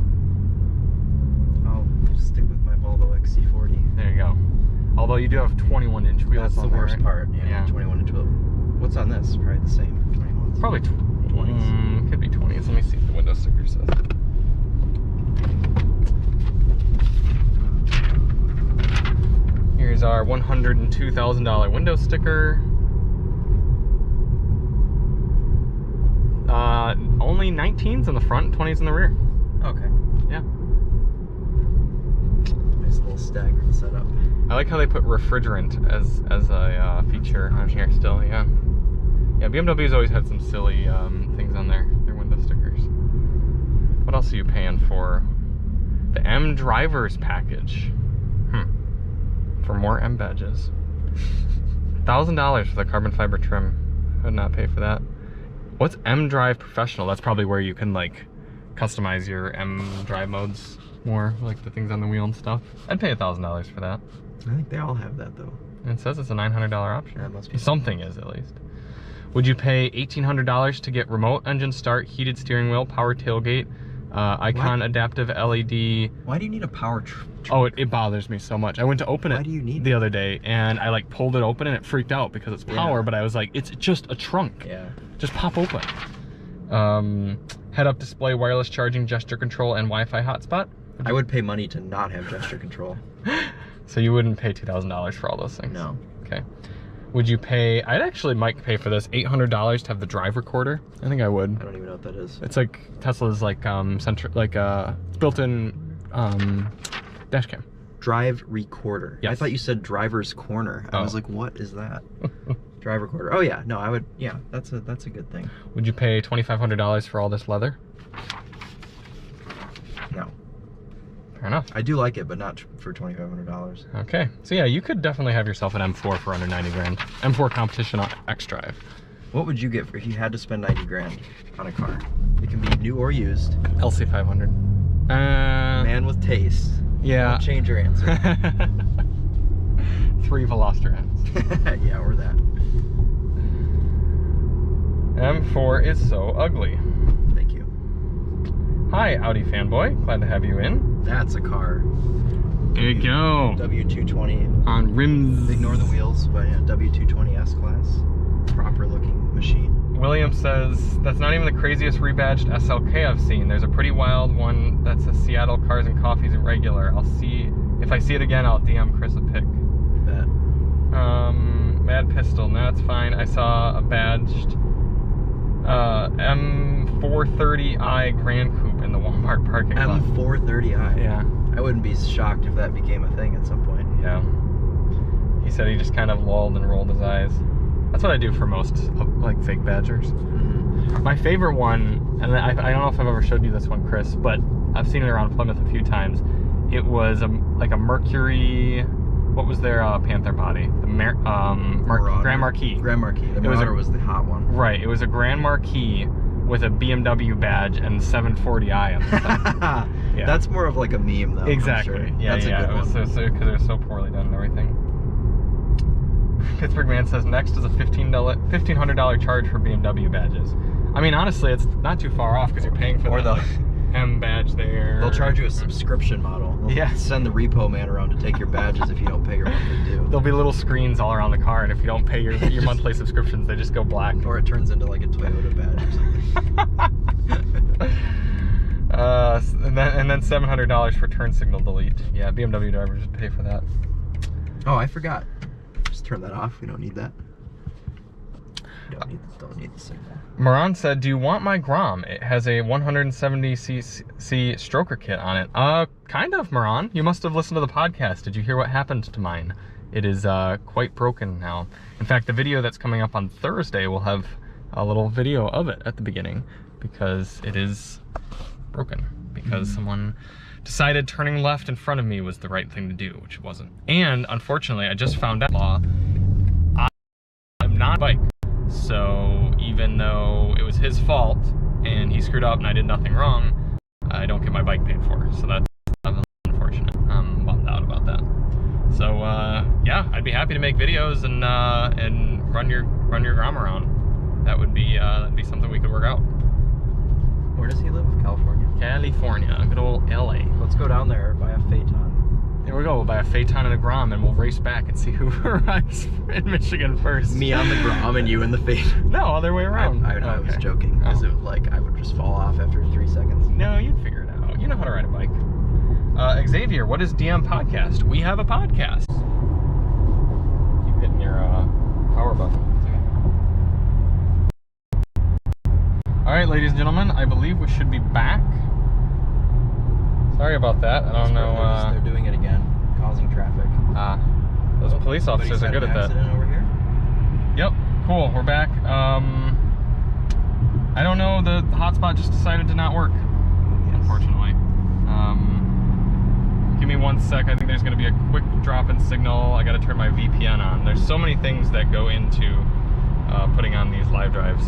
Oh, stick with my Volvo XC40. There you go. Although you do have 21-inch wheels. That's the worst part. Yeah. 21 to 12. What's on this? Probably the same. 21s. Probably 20s. Could be 20s. Let me see what the window sticker says. Here's our $102,000 window sticker. Only 19s in the front, 20s in the rear. Okay. Yeah. Nice little staggered setup. I like how they put refrigerant as a feature on here still, yeah. Yeah, BMW's always had some silly things on their window stickers. What else are you paying for? The M drivers package. For more M badges. $1,000 for the carbon fiber trim. I would not pay for that. What's M Drive Professional? That's probably where you can like customize your M Drive modes more, like the things on the wheel and stuff. I'd pay $1,000 for that. I think they all have that though. And it says it's a $900 option. That must be something is at least. Would you pay $1,800 to get remote engine start, heated steering wheel, power tailgate, icon adaptive LED? Why do you need a power Oh, it bothers me so much. I went to open it the other day and I like pulled it open and it freaked out because it's power, but I was like, it's just a trunk. Yeah. Just pop open. Head-up display, wireless charging, gesture control, and Wi-Fi hotspot. I would pay money to not have gesture control. So you wouldn't pay $2,000 for all those things? No. Okay. Would you pay, I'd actually might pay for this, $800 to have the drive recorder. I think I would. I don't even know what that is. It's like Tesla's like it's built-in dash cam. Drive recorder. Yes. I thought you said driver's corner. I was like, what is that? Drive recorder. Oh yeah, no, I would. Yeah, that's a good thing. Would you pay $2,500 for all this leather? No. Fair enough. I do like it, but not for $2,500. Okay, so yeah, you could definitely have yourself an M4 for under 90 grand. M4 competition on xDrive. What would you get if you had to spend 90 grand on a car? It can be new or used. LC500. Man with taste. Yeah. Don't change your answer. 3 Velociraptors. Yeah, or that. M4 is so ugly. Thank you. Hi, Audi fanboy. Glad to have you in. That's a car. There you go. W220. On rims. Ignore the wheels, but yeah, W220 S-Class. Proper looking machine. William says, that's not even the craziest rebadged SLK I've seen. There's a pretty wild one that's a Seattle Cars and Coffees regular. I'll see, if I see it again, I'll DM Chris a pic. Bet. Mad Pistol, no, that's fine. I saw a badged M430i Grand Coupe in the Walmart parking lot. M430i? Yeah. I wouldn't be shocked if that became a thing at some point. Yeah. He said he just kind of lulled and rolled his eyes. That's what I do for most, like, fake Badgers. Mm-hmm. My favorite one, and I don't know if I've ever showed you this one, Chris, but I've seen it around Plymouth a few times. It was like a Mercury, what was their Panther body? The Grand Marquis. Grand Marquis. The Marauder was the hot one. Right. It was a Grand Marquis with a BMW badge and 740i on the side. Yeah. That's more of like a meme, though. Exactly. I'm sure. Yeah, that's yeah. A good one. Because it was so poorly done and everything. Pittsburgh Man says next is a $1,500 charge for BMW badges. I mean, honestly, it's not too far off because you're paying for the M badge there. They'll charge you a subscription model. They'll send the repo man around to take your badges if you don't pay your monthly due. There'll be little screens all around the car, and if you don't pay your monthly subscriptions, they just go black. Or it turns into like a Toyota badge or something. And then $700 for turn signal delete. Yeah, BMW drivers just pay for that. Oh, I forgot. Just turn that off. We don't need that. Don't need the signal. Miran said, do you want my Grom? It has a 170cc stroker kit on it. Kind of, Miran. You must have listened to the podcast. Did you hear what happened to mine? It is quite broken now. In fact, the video that's coming up on Thursday will have a little video of it at the beginning because it is broken. Because someone decided turning left in front of me was the right thing to do, which it wasn't. And unfortunately, I just found out I'm not a bike. So even though it was his fault and he screwed up and I did nothing wrong, I don't get my bike paid for. So that's unfortunate. I'm bummed out about that. So yeah, I'd be happy to make videos and run your Grom around. That'd be something we could work out. Where does he live? California. California. Good old LA. Let's go down there, buy a Phaeton. Here we go. We'll buy a Phaeton and a Grom, and we'll race back and see who arrives in Michigan first. Me on the Grom and you in the Phaeton. No, other way around. I was joking, because it like I would just fall off after 3 seconds. No, you'd figure it out. You know how to ride a bike. Xavier, what is DM Podcast? We have a podcast. Keep hitting your power button. All right, ladies and gentlemen, I believe we should be back. Sorry about that. I don't know. They're doing it again, causing traffic. Those police officers are good at that. Over here? Yep. Cool. We're back. I don't know. The hotspot just decided to not work. Yes. Unfortunately. Give me 1 sec. I think there's going to be a quick drop in signal. I got to turn my VPN on. There's so many things that go into putting on these live drives.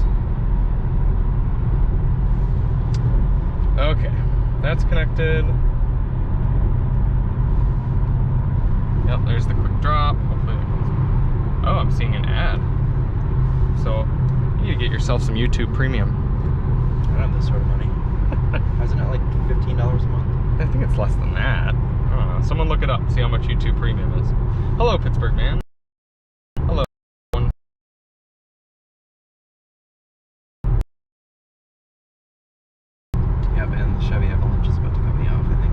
Okay, that's connected. Yep, there's the quick drop. Hopefully that comes. Oh, I'm seeing an ad. So, you need to get yourself some YouTube Premium. I don't have this sort of money. Isn't it like $15 a month? I think it's less than that. I don't know. Someone look it up, see how much YouTube Premium is. Hello, Pittsburgh Man. Hello. Yeah, man, the Chevy Avalanche is about to cut me off, I think.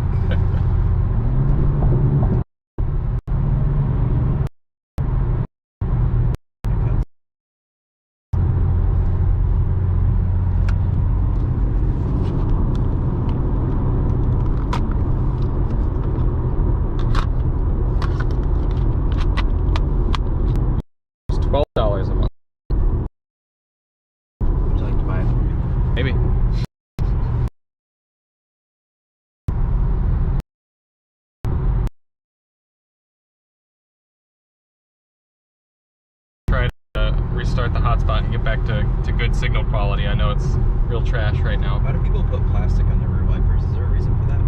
It's $12 a month. Would you like to buy it for me? Maybe. Restart the hotspot and get back to good signal quality. I know it's real trash right now. Why do people put plastic on their rear wipers? Is there a reason for that?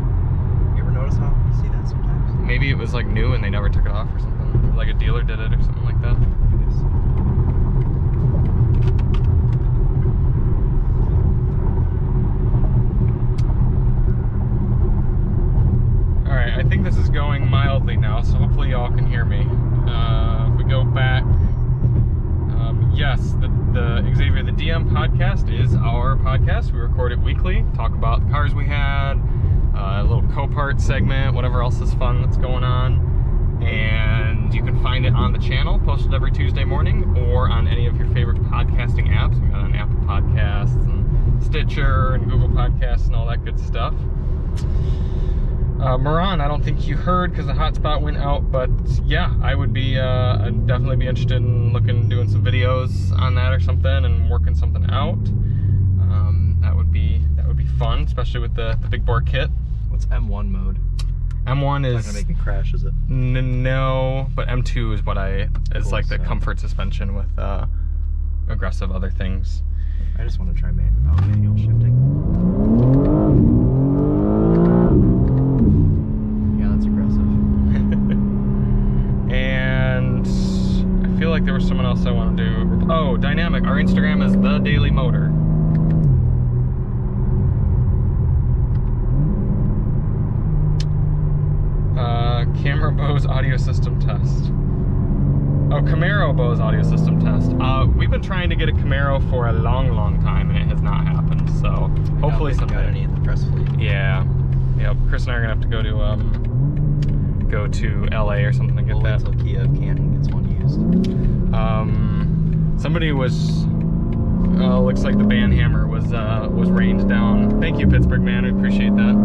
You ever notice how you see that sometimes? Maybe it was like new and they never took it off or something. Like a dealer did it or something like that. Alright, I think this is going mildly now, so hopefully y'all can hear me. If we go back, yes, the Xavier the DM podcast is our podcast. We record it weekly, talk about the cars we had, a little co-part segment, whatever else is fun that's going on. And you can find it on the channel, posted every Tuesday morning, or on any of your favorite podcasting apps. We got on Apple Podcasts and Stitcher and Google Podcasts and all that good stuff. Miran, I don't think you heard because the hotspot went out, but yeah, I would be, I'd definitely be interested in doing some videos on that or something and working something out. That would be fun, especially with the big bore kit. What's M1 mode? M1 is not gonna make me crash, is it? No, but M2 is what Cool, like the so. comfort suspension with aggressive other things. I just want to try manual shifting. And I feel like there was someone else I want to do. Oh, dynamic. Our Instagram is The Daily Motor. Camera Bose audio system test. Oh, Camaro Bose audio system test. We've been trying to get a Camaro for a long time, and it has not happened. So hopefully someday. Got any in the press fleet? Yeah. Yep. Chris and I are gonna have to go to LA or something to get that. Until Kia of Canton gets one used. Somebody was. Looks like the band hammer was rained down. Thank you, Pittsburgh Man. We appreciate that.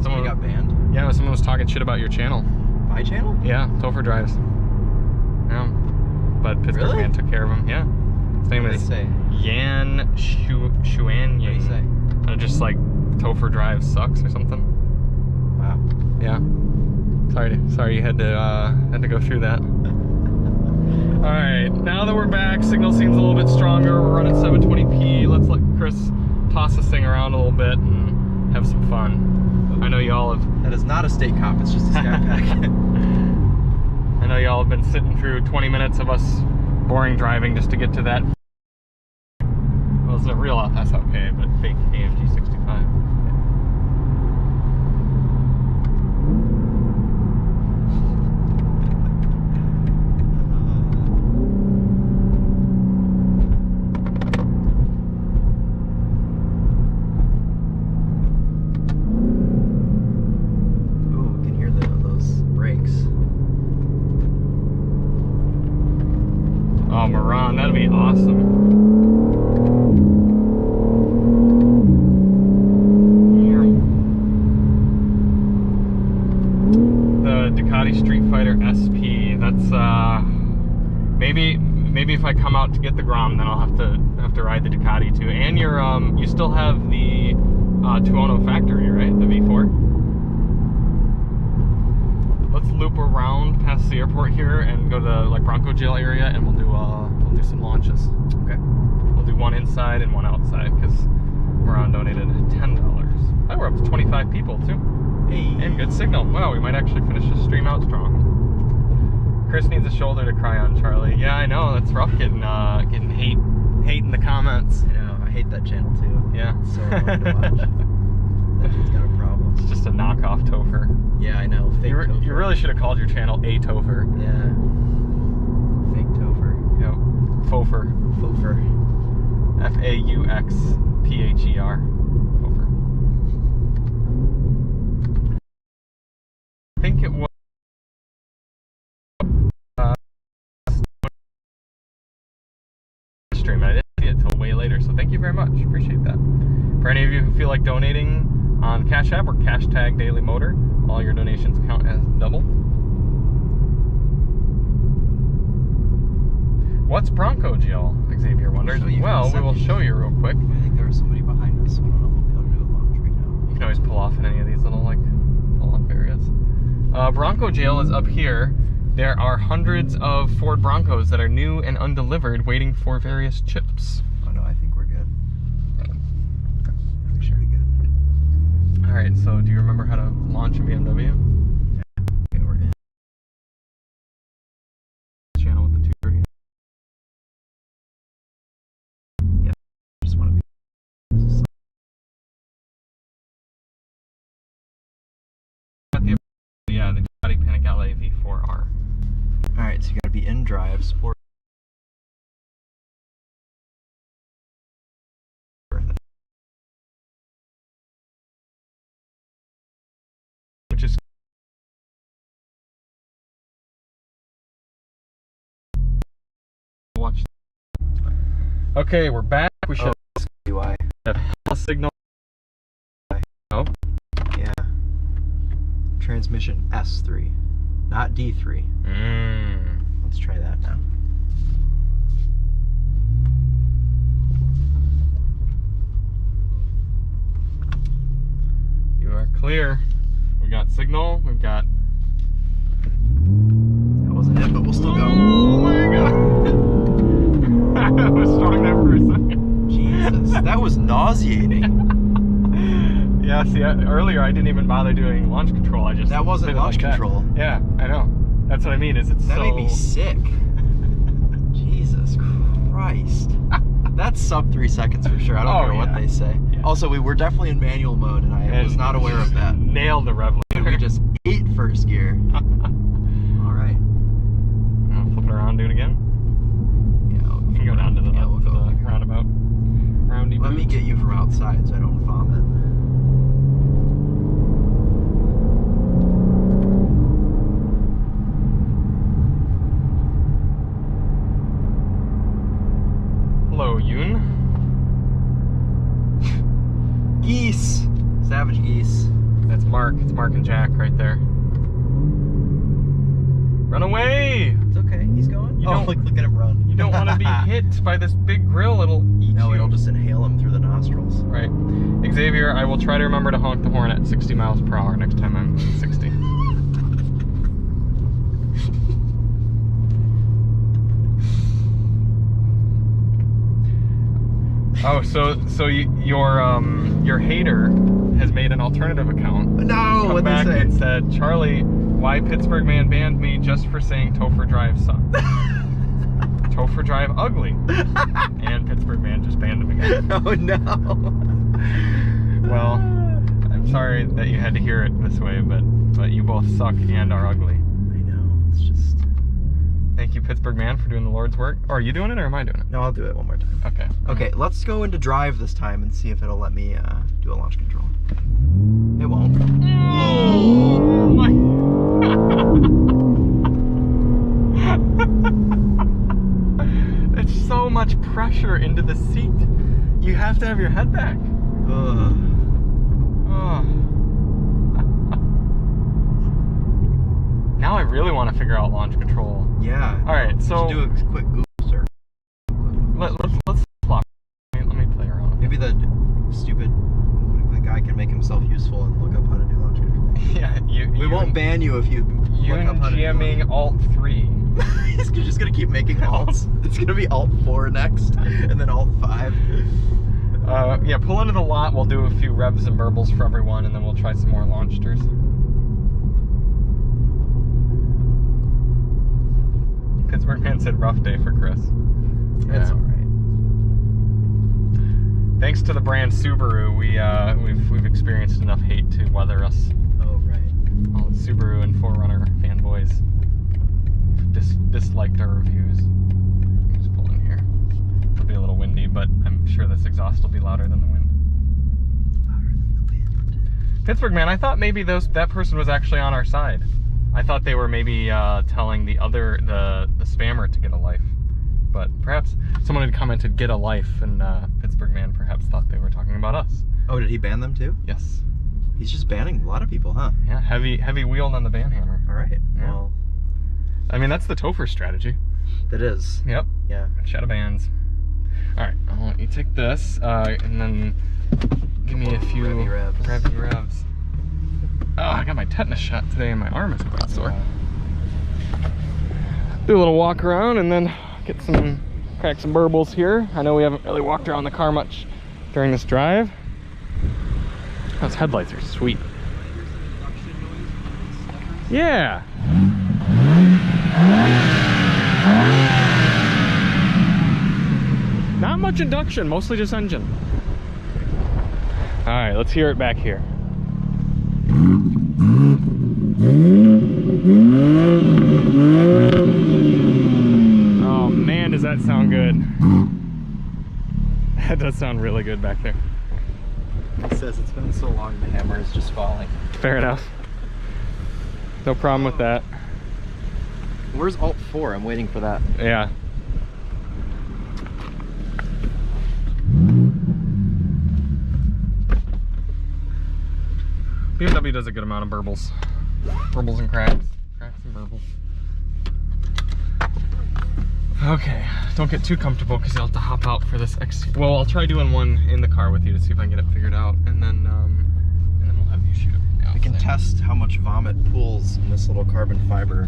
Someone got banned. Yeah, someone was talking shit about your channel. My channel? Yeah, Topher drives. Yeah, but Pittsburgh Man took care of him. Yeah, his name is Yan Shuan Ying. What do you say? Just like Topher drives sucks or something. Wow. Yeah. Sorry you had to go through that. All right, now that we're back, signal seems a little bit stronger. We're running 720p. Let's let Chris toss this thing around a little bit and have some fun. I know y'all have. That is not a state cop. It's just a sky pack. I know y'all have been sitting through 20 minutes of us boring driving just to get to that. Well, it's a real SOK, but fake AMG 65. come out to get the Grom, then I'll have to ride the Ducati too. And you still have the 210 factory, right? The V4. Let's loop around past the airport here and go to like Bronco Jail area, and we'll do some launches. Okay. We'll do one inside and one outside because Miran donated $10. Oh, we're up to 25 people too. Hey. And good signal. Wow, we might actually finish the stream out strong. Chris needs a shoulder to cry on, Charlie. Yeah, I know. That's rough getting hate in the comments. I know. I hate that channel too. Yeah. It's so annoying to watch. That dude's got a problem. It's just a knockoff Topher. Yeah, I know. Fake Topher. You really should have called your channel A Topher. Yeah. Fake Topher. Yep. Fofer. Fofer. F-A-U-X-P-H-E-R. Fofer. I think it was stream. I didn't see it till way later, so thank you very much. Appreciate that. For any of you who feel like donating on Cash App or hashtag Daily Motor, all your donations count as double. What's Bronco Jail? Xavier wonders. Well, we will show you real quick. I think there was somebody behind us, so I don't know if we'll be able to do a launch right now. You can always pull off in any of these little pull-off areas. Bronco Jail is up here. There are hundreds of Ford Broncos that are new and undelivered, waiting for various chips. Oh no, I think we're good. We should be good. All right. So, do you remember how to launch a BMW? Okay, we're in. Channel with the 230. Yeah, I just want to be. Yeah, the Bhatti Panic LA V4R. All right, so you got to be in drive sport. Which is watch. Okay, we're back. We should UI. have a signal. Oh. Yeah. Transmission S3, not D3. Let's try that now. You are clear. We got signal. We've got. That wasn't it, but we'll still go. Oh my god! I was strong there for a second. Jesus, that was nauseating. Yeah, see, earlier I didn't even bother doing launch control. I just that wasn't launch control. Yeah, I know. That's what I mean. Is it's that so... made me sick. Jesus Christ. That's sub 3 seconds for sure. I don't care what they say. Yeah. Also, we were definitely in manual mode, and I was not aware of that. Nailed the rev limiter. We just ate first gear. All right. I'll flip it around, do it again. Yeah, we can go down to the, we'll go. The roundabout. Roundy Let me get you from outside so I don't vomit. Hello, Yoon. Geese! Savage geese. That's Mark. It's Mark and Jack right there. Run away! It's okay. He's going. Look at him run. You don't want to be hit by this big grill. It'll eat you. No, it'll just inhale him through the nostrils. Right. Xavier, I will try to remember to honk the horn at 60 miles per hour next time I'm 60. Oh, so your hater has made an alternative account. No, what'd they say? And said, Charlie, why Pittsburgh Man banned me just for saying Topher Drive sucks. Topher Drive ugly. And Pittsburgh Man just banned him again. Oh no. Well, I'm sorry that you had to hear it this way, but you both suck and are ugly. I know. It's just. Thank you, Pittsburgh Man, for doing the Lord's work. Or are you doing it, or am I doing it? No, I'll do it one more time. Okay. Okay, let's go into drive this time and see if it'll let me do a launch control. It won't. Oh my! It's so much pressure into the seat. You have to have your head back. Ugh. Oh. Now I really want to figure out launch control. Yeah. All right, so do a quick Google search. stupid guy can make himself useful and look up how to do launch control. Yeah, we won't ban you if you look up how to do GMing Alt 3. He's just gonna keep making alts. It's gonna be Alt 4 next, and then Alt 5. Yeah, pull into the lot. We'll do a few revs and burbles for everyone, and then we'll try some more launchers. Pittsburgh Man said rough day for Chris. That's all right. Thanks to the brand Subaru, we've experienced enough hate to weather us. Oh right. All the Subaru and 4Runner fanboys disliked our reviews. Just pull in here. It'll be a little windy, but I'm sure this exhaust will be louder than the wind. Louder than the wind. Pittsburgh Man, I thought maybe that person was actually on our side. I thought they were maybe telling the spammer to get a life. But perhaps someone had commented "get a life," and Pittsburgh Man perhaps thought they were talking about us. Oh, did he ban them too? Yes. He's just banning a lot of people, huh? Yeah, heavy wheeled on the ban hammer. All right. Yeah. Well, I mean, that's the Topher strategy. that is. Yep. Yeah. Shadow bans. All right, I'll let you take this, and then give me a few Revy revs. Oh, I got my tetanus shot today, and my arm is quite sore. Do a little walk around, and then crack some burbles here. I know we haven't really walked around the car much during this drive. Those headlights are sweet. Yeah. Not much induction, mostly just engine. All right, let's hear it back here. Oh man, does that sound good. That does sound really good back there. He says it's been so long the hammer is just falling. Fair enough. No problem with that. Where's Alt 4? I'm waiting for that. Yeah. BMW does a good amount of burbles. Burbles and cracks. Cracks and burbles. Okay, don't get too comfortable because you'll have to hop out for this well, I'll try doing one in the car with you to see if I can get it figured out, and then we'll have you shoot everything else. We can test how much vomit pools in this little carbon fiber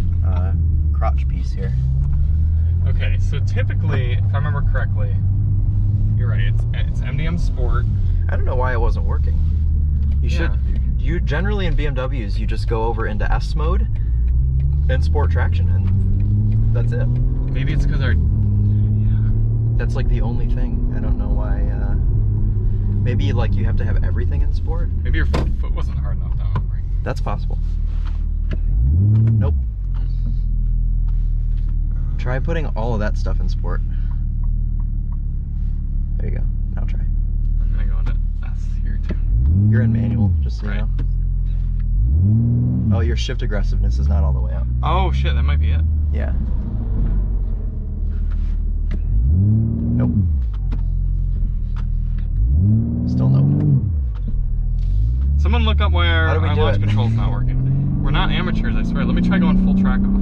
crotch piece here. Okay, so typically, if I remember correctly, you're right, it's MDM Sport. I don't know why it wasn't working. You generally in BMWs, you just go over into S mode and sport traction, and that's it. Maybe it's because that's like the only thing. I don't know why. Maybe like you have to have everything in sport. Maybe your foot wasn't hard enough down on the brake. That's possible. Nope. Try putting all of that stuff in sport. There you go. Now try. I'm gonna go into S here too. You're in manual, just so you know. Oh, your shift aggressiveness is not all the way up. Oh shit, that might be it. Yeah. Nope. Still nope. Someone look up where How do we our do launch it? control's not working. We're not amateurs, I swear. Let me try going full track off.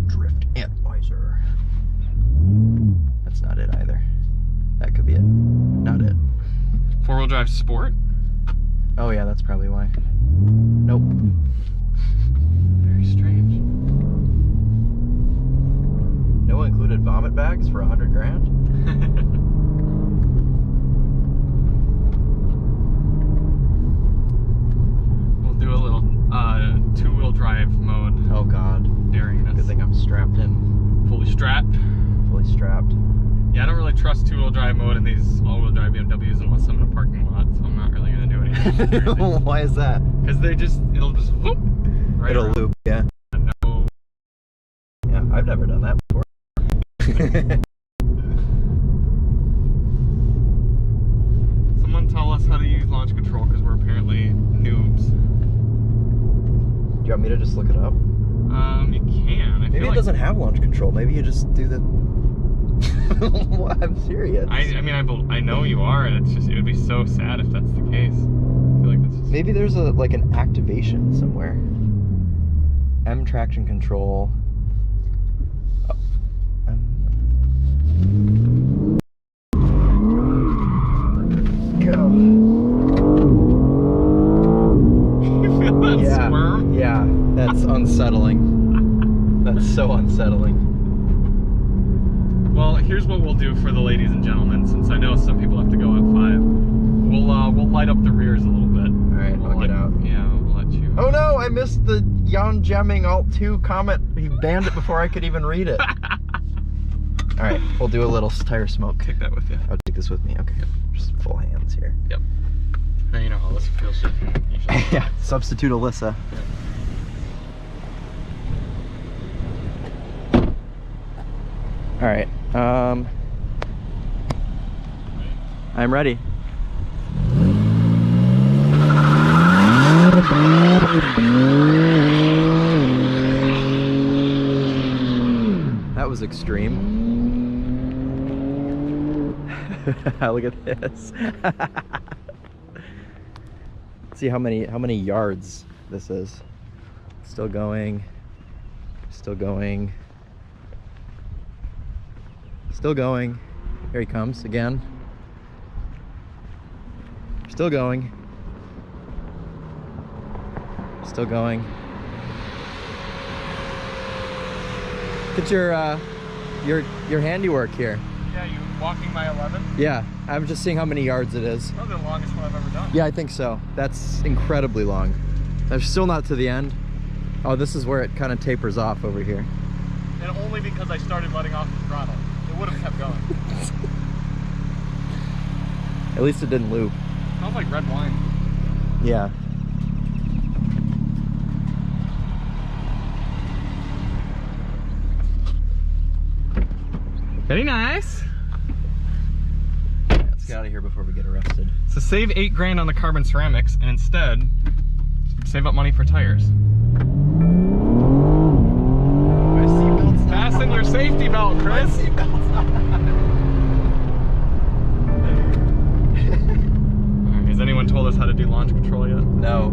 Drift Antweiser. That's not it either. That could be it. Not it. Four-wheel drive sport? Oh yeah, that's probably why. Nope. Very strange. No included vomit bags for 100 grand? We'll do a little two-wheel drive mode. Oh god. During this. Good thing I'm strapped in. Fully strapped. Fully strapped. Yeah, I don't really trust two-wheel drive mode in these all-wheel drive BMWs unless I'm in a parking lot, so I'm not really gonna do anything. Why is that? Because it'll just whoop. Right It'll around. loop, yeah. No. Yeah, I've never done that before. Someone tell us how to use launch control because we're apparently noobs. Do you want me to just look it up? You can. Maybe it doesn't have launch control. Maybe you just do the... What? I'm serious. I mean, I know you are, and it's just, it would be so sad if that's the case. I feel like that's just... Maybe there's like an activation somewhere. M traction control. Oh. here's what we'll do for the ladies and gentlemen, since I know some people have to go at 5. We'll light up the rears a little bit. Alright, I'll get out. Yeah, we'll let you. Oh no, I missed the Jan Jamming Alt 2 comment. He banned it before I could even read it. Alright, we'll do a little tire smoke. Take that with you. I'll take this with me, okay. Yep. Just full hands here. Yep. Now you know how this feels usually. Yeah, substitute Alyssa. Alright, I'm ready. That was extreme. Look at this. See how many yards this is. Still going. Still going. Still going. Here he comes again. Still going. Still going. Look at your handiwork here. Yeah, you walking my 11? Yeah, I'm just seeing how many yards it is. Probably the longest one I've ever done. Yeah, I think so. That's incredibly long. I'm still not to the end. Oh, this is where it kind of tapers off over here. And only because I started letting off the throttle. It would have kept going. At least it didn't loop. It smells like red wine. Yeah. Very nice. Let's get out of here before we get arrested. So save $8 grand on the carbon ceramics and instead save up money for tires. My seatbelt's not Fasten your safety belt, Chris. My seatbelt's not Alright, has anyone told us how to do launch control yet? No.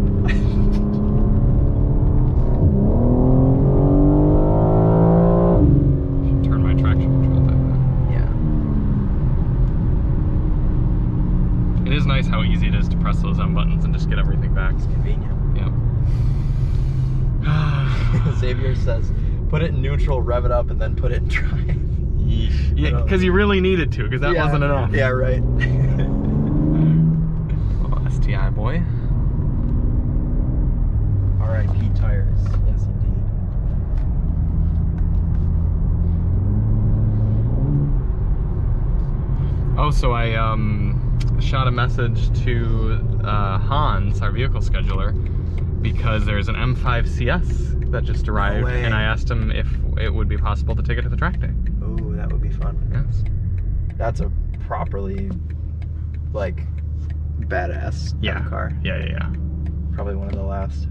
Should turn my traction control back then. Yeah. It is nice how easy it is to press those M buttons and just get everything back. It's convenient. Yep. Xavier says, put it in neutral, rev it up, and then put it in drive. Yeah, because you really needed to, because that wasn't enough. Yeah, right. Oh, STI boy. R.I.P. tires. Yes, indeed. Oh, so I shot a message to Hans, our vehicle scheduler, because there's an M5 CS that just arrived, and I asked him if it would be possible to take it to the track day. Ooh, that would be fun. Yes. That's a properly, like, badass car. Yeah. Probably one of the last.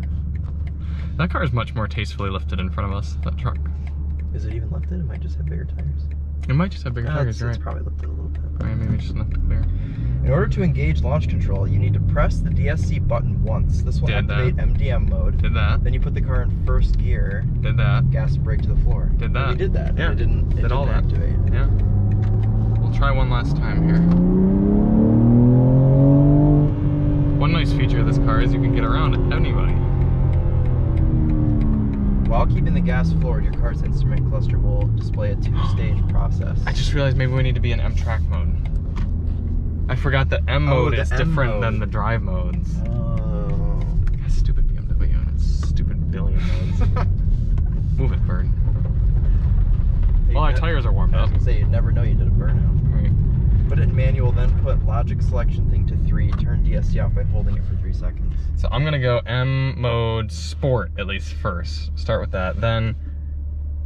That car is much more tastefully lifted in front of us, that truck. Is it even lifted? It might just have bigger tires. It might just have bigger tires, you're right. It's probably lifted a little bit. Alright, maybe just enough to clear. In order to engage launch control, you need to press the DSC button once. This will activate MDM mode. Did that. Then you put the car in first gear. Did that. Gas and brake to the floor. Did that. We did that. Yeah. It didn't activate. Yeah. We'll try one last time here. One nice feature of this car is you can get around anybody. While keeping the gas floored, your car's instrument cluster will display a two-stage process. I just realized maybe we need to be in M-Track mode. I forgot that M mode is different than the drive modes. Oh. God, stupid BMW and its stupid billion modes. Move it, bird. Well, our tires are warmed I was up. gonna say, you'd never know you did a burnout. Right. Put it in manual, then put logic selection thing to 3. Turn DSC off by holding it for 3 seconds. So I'm gonna go M mode sport at least first. Start with that. Then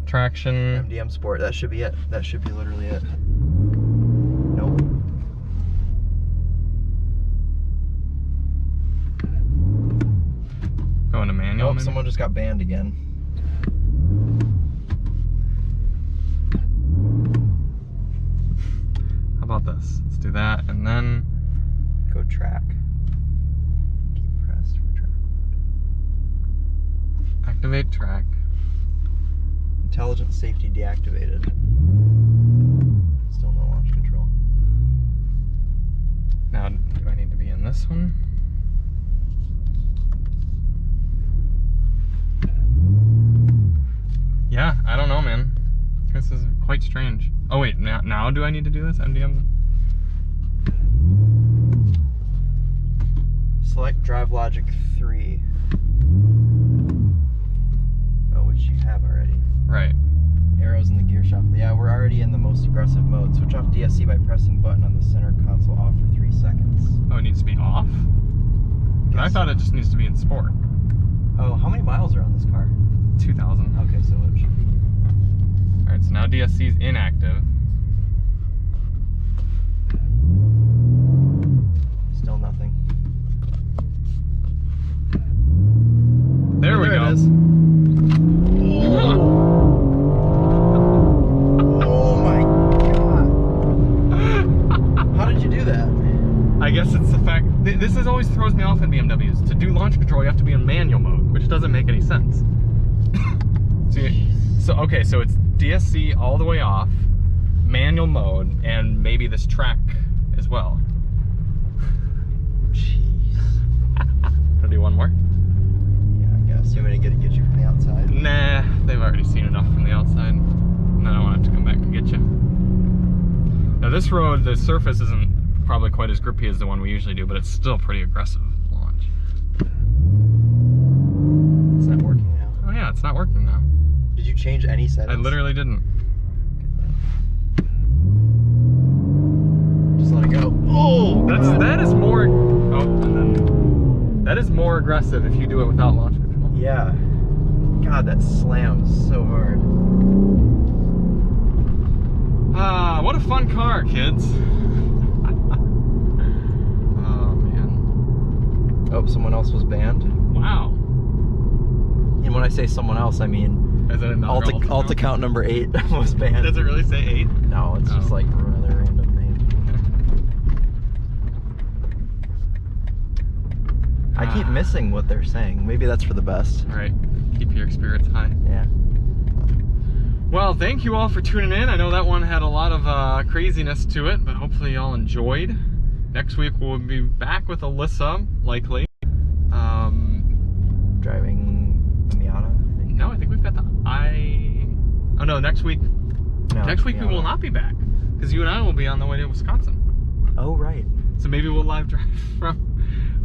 traction. MDM sport. That should be it. That should be literally it. Nope. Going to manual. Nope, someone just got banned again. How about this? Let's do that and then go track. Keep pressed for track mode. Activate track. Intelligent safety deactivated. Still no launch control. Now, do I need to be in this one? Yeah, I don't know, man. This is quite quite strange. Oh wait, now do I need to do this? MDM? Select drive logic 3. Oh, which you have already. Right. Arrows in the gear shuffle. Yeah, we're already in the most aggressive mode. Switch off DSC by pressing button on the center console off for 3 seconds. Oh, it needs to be off? I thought it just needs to be in sport. Oh, how many miles are on this car? 2,000. Okay, so it should be. Alright, so now DSC is inactive. Still nothing. There we go. It is. Oh my god. How did you do that? I guess it's the fact, this always throws me off in BMWs. To do launch control, you have to be in manual mode, which doesn't make any sense. Okay, so it's DSC all the way off, manual mode, and maybe this track as well. Jeez. I'll do one more. Yeah, I guess. You want me to get you from the outside? Nah, they've already seen enough from the outside. And I don't want to have to come back and get you. Now this road, the surface isn't probably quite as grippy as the one we usually do, but it's still pretty aggressive launch. It's not working now. Oh yeah, it's not working now. Did you change any settings? I literally didn't. Just let it go. Oh! That is more. Oh, and then that is more aggressive if you do it without launch control. Yeah. God, that slams so hard. Ah, what a fun car, kids. Oh man. Oh, someone else was banned. Wow. And when I say someone else, I mean Is it another alt account number 8 was banned. Does it really say 8? No, it's just like another random name. I keep missing what they're saying. Maybe that's for the best. Right. Keep your spirits high. Yeah. Well, thank you all for tuning in. I know that one had a lot of craziness to it, but hopefully y'all enjoyed. Next week we'll be back with Alyssa, likely. Driving Miata, I think. No, I think we've got the Oh no, next week. No, next week Miata. we will not be back because you and I will be on the way to Wisconsin. Oh right. So maybe we'll live drive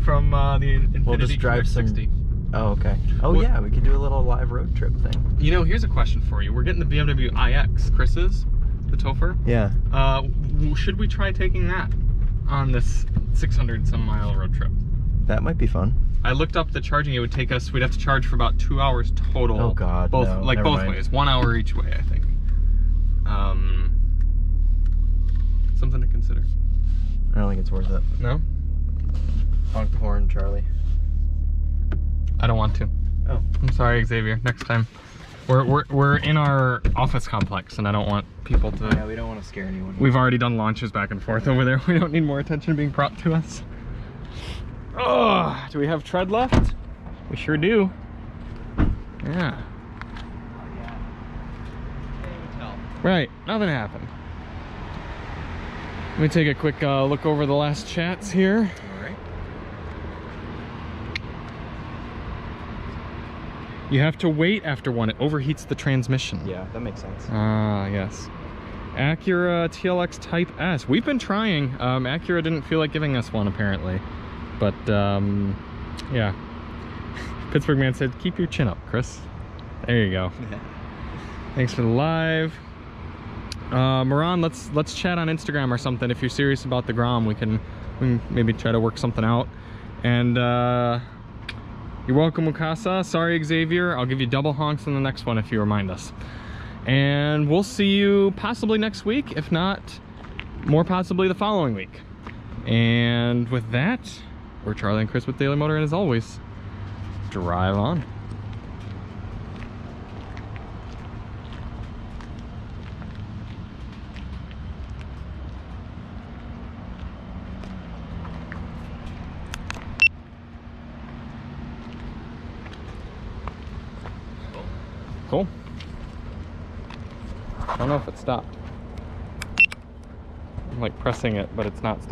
from the Infinity We'll just drive some. 60. Oh okay. Oh yeah, we could do a little live road trip thing. You know, here's a question for you. We're getting the BMW iX, Chris's, the Topher. Yeah. Should we try taking that on this 600 some mile road trip? That might be fun. I looked up the charging it would take us. We'd have to charge for about 2 hours total. Oh God, both no, like never both mind. ways, 1 hour each way, I think. Something to consider. I don't think it's worth it. No? Honk the horn, Charlie. I don't want to. Oh. I'm sorry, Xavier. Next time. We're in our office complex, and I don't want people to. Yeah, we don't want to scare anyone. We've already done launches back and forth over there. We don't need more attention being brought to us. Oh, do we have tread left? We sure do. Yeah. Right, nothing happened. Let me take a quick look over the last chats here. All right. You have to wait after one. It overheats the transmission. Yeah, that makes sense. Ah, yes. Acura TLX Type S. We've been trying. Acura didn't feel like giving us one, apparently. But, yeah. Pittsburgh Man said, keep your chin up, Chris. There you go. Thanks for the live. Miran, let's chat on Instagram or something. If you're serious about the Grom, we can maybe try to work something out. And you're welcome, Mukasa. Sorry, Xavier. I'll give you double honks on the next one if you remind us. And we'll see you possibly next week, if not more possibly the following week. And with that, we're Charlie and Chris with Daily Motor, and as always, drive on. Cool. I don't know if it stopped. I'm like pressing it, but it's not stopping.